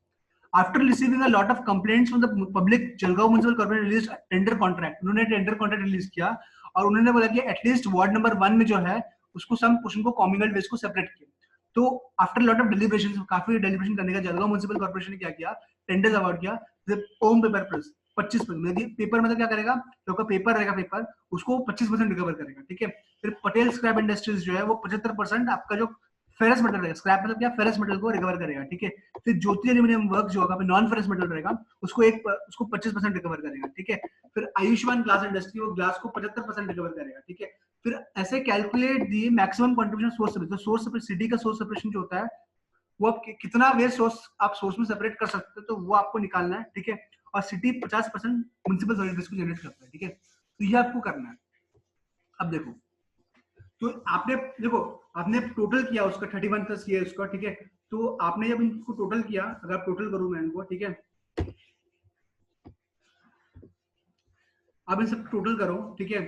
After receiving a lot of complaints from the public, Jalgaon Municipal Corporation released tender contract. उन्होंने टेंडर कॉन्ट्रैक्ट रिलीज किया और उन्होंने बोला कि एटलीस्ट वार्ड नंबर 1 में जो है उसको सम पोर्शन को कम्युनल वेस्ट को सेपरेट किया। तो आफ्टर लॉट ऑफ डेलिब्रेशन, काफी डेलिब्रेशन करने का जलगांव म्युनिसिपल कॉर्पोरेशन ने क्या किया, टेंडर्स अवार्ड किया ओम पेपर प्लस 25%। पेपर मतलब क्या करेगा, तो का पेपर रहेगा, पेपर उसको 25% रिकवर करेगा, ठीक है। फिर पटेल स्क्रैप इंडस्ट्रीज जो है वो 75% आपका जो फेरस मेटल रहेगा, स्क्रैप मतलब क्या, फेरस मेटल को रिकवर करेगा, ठीक है। फिर ज्योति एल्यूमिनियम वर्क जो होगा नॉन फेरस मेटल रहेगा, उसको 25% रिकवर करेगा, ठीक है। फिर आयुष्मान ग्लास इंडस्ट्री वो ग्लास को 75% रिकवर करेगा, ठीक है। फिर ऐसे calculate the maximum contribution source separation. तो सोर्स सेपरेशन, सिटी का सोर्स सेपरेशन जो होता है वो आप कितना वेस्ट सोर्स आप सोर्स में सेपरेट कर सकते हो, तो वो आपको निकालना है, ठीक है। और सिटी 50% म्युनिसिपल सॉलिड वेस्ट को जनरेट करता है, ठीक है। तो ये आपको करना है। अब देखो, तो आपने देखो आपने टोटल किया उसका 31 प्लस ये उसका, ठीक है। तो आपने जब इनको टोटल किया, अगर आप टोटल करूं मैं इनको, ठीक है, आप इन सब टोटल करो, ठीक है।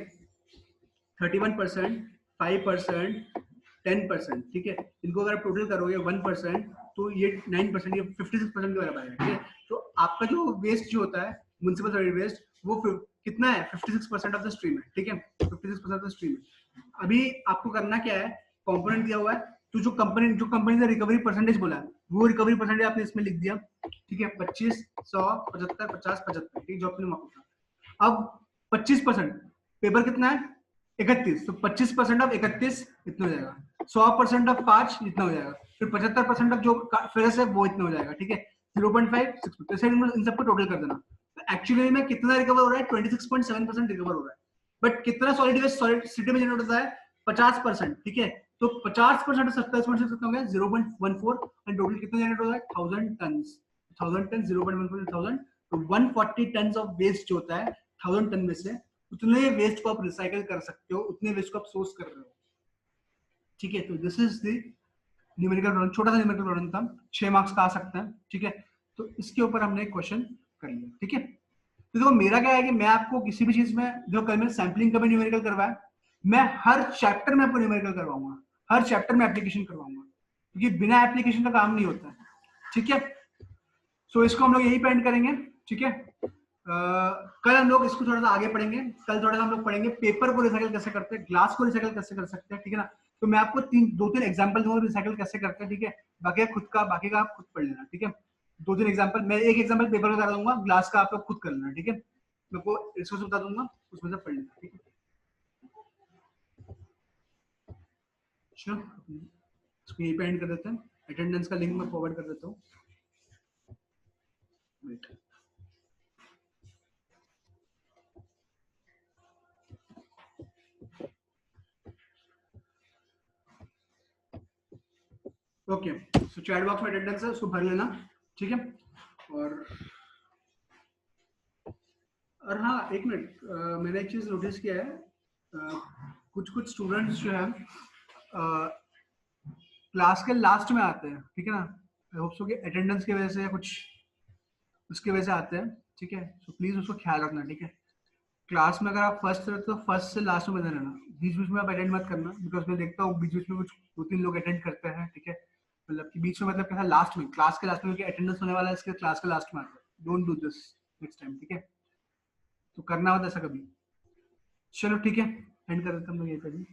31%, 5%, 10%, ठीक है। इनको अगर आप टोटल करोगे 1%, तो ये 9%, ये 56% के बराबर है, ठीक है। तो आपका जो वेस्ट जो होता है म्युनिसिपल सॉलिड वेस्ट वो कितना है, 56% ऑफ द स्ट्रीम है, ठीक है। 56% ऑफ द स्ट्रीम है। अभी आपको करना क्या है, कंपोनेंट दिया हुआ है, तो जो कंपनी ने रिकवरी परसेंटेज बोला है वो रिकवरी परसेंटेज आपने इसमें लिख दिया, ठीक है। 25, 100, 75, 50, 75, ठीक है, जो आपने मापा। अब 25% पेपर कितना है 31, तो 25% ऑफ 31 इतना हो जाएगा, 100% ऑफ 5 इतना हो जाएगा, फिर 75% ऑफ जो फेरस है वो इतना हो जाएगा, ठीक है। 0.5, 6, तो इन सबको टोटल कर देना। तो एक्चुअली में कितना रिकवर हो रहा है, 26.7% रिकवर हो रहा है। बट कितना सॉलिड वेस्ट सॉलिड सिटी में जनरेट होता है, 50%, ठीक है। तो 50% 27% कितना हो गया 0.14, और टोटल कितना जनरेट हो रहा है 1000 टन, 1000 टन 0.14 1000, तो 140 टन ऑफ वेस्ट जो होता है 1000 टन में से उतने वेस्ट को आप रिसाइकल कर सकते हो, उतने वेस्ट को आप सोर्स कर रहे हो, ठीक है। तो this is the numerical problem, छोटा सा न्यूमेरिकल प्रॉब्लम था, 6 मार्क्स का आ सकता है, ठीक है। तो इसके ऊपर हमने एक क्वेश्चन कर लिया, ठीक है। तो देखो मेरा क्या है कि मैं आपको किसी भी चीज में, जो कल मैंने सैम्पलिंग का भी न्यूमेरिकल करवाया, मैं हर चैप्टर में आपको न्यूमेरिकल करवाऊंगा, हर चैप्टर में एप्लीकेशन करवाऊंगा, क्योंकि बिना एप्लीकेशन का काम नहीं होता है, ठीक है। सो इसको हम लोग यही पेंड करेंगे, ठीक है। कल हम लोग इसको थोड़ा सा आगे पढ़ेंगे, कल थोड़ा सा हम लोग पढ़ेंगे पेपर को रिसाइकल कैसे करते हैं, ग्लास को रिसाइकल कैसे कर सकते हैं, ठीक है ना। तो मैं आपको 2-3 एग्जांपल दूंगा रिसाइकल कैसे करते हैं, ठीक है। बाकी का आप खुद पढ़ लेना, ठीक है। 2-3 एग्जांपल, मैं एक एग्जांपल पेपर का करा दूंगा, ग्लास का आप लोग खुद कर लेना, ठीक है। मैं को इसको बता दूंगा, उसमें से पढ़ लेना, ठीक है। चलो इसको यही पे एंड कर देते हैं। अटेंडेंस का लिंक मैं फॉरवर्ड कर देता हूँ। ओके, सो चैट बॉक्स में अटेंडेंस है, उसको भर लेना, ठीक है। और हाँ एक मिनट, मैंने एक चीज नोटिस किया है, कुछ स्टूडेंट्स जो है क्लास के लास्ट में आते हैं, ठीक है ना। आई होप सो कि अटेंडेंस की वजह से या कुछ उसकी वजह से आते हैं, ठीक है। सो प्लीज उसको ख्याल रखना, ठीक है। क्लास में अगर आप फर्स्ट रहते तो फर्स्ट से लास्ट में बने रहना, बीच बीच में आप अटेंड मत करना, बिकॉज मैं देखता हूँ बीच बीच में कुछ 2-3 लोग अटेंड करते हैं, ठीक है। मतलब कि बीच में मतलब कैसा लास्ट में, क्लास के लास्ट में, क्योंकि अटेंडेंस होने वाला है इसके क्लास के लास्ट में आता है। Don't do this next time, ठीक है। तो करना होता ऐसा कभी। चलो ठीक है, एंड कर देते हम लोग यहीं पे भी।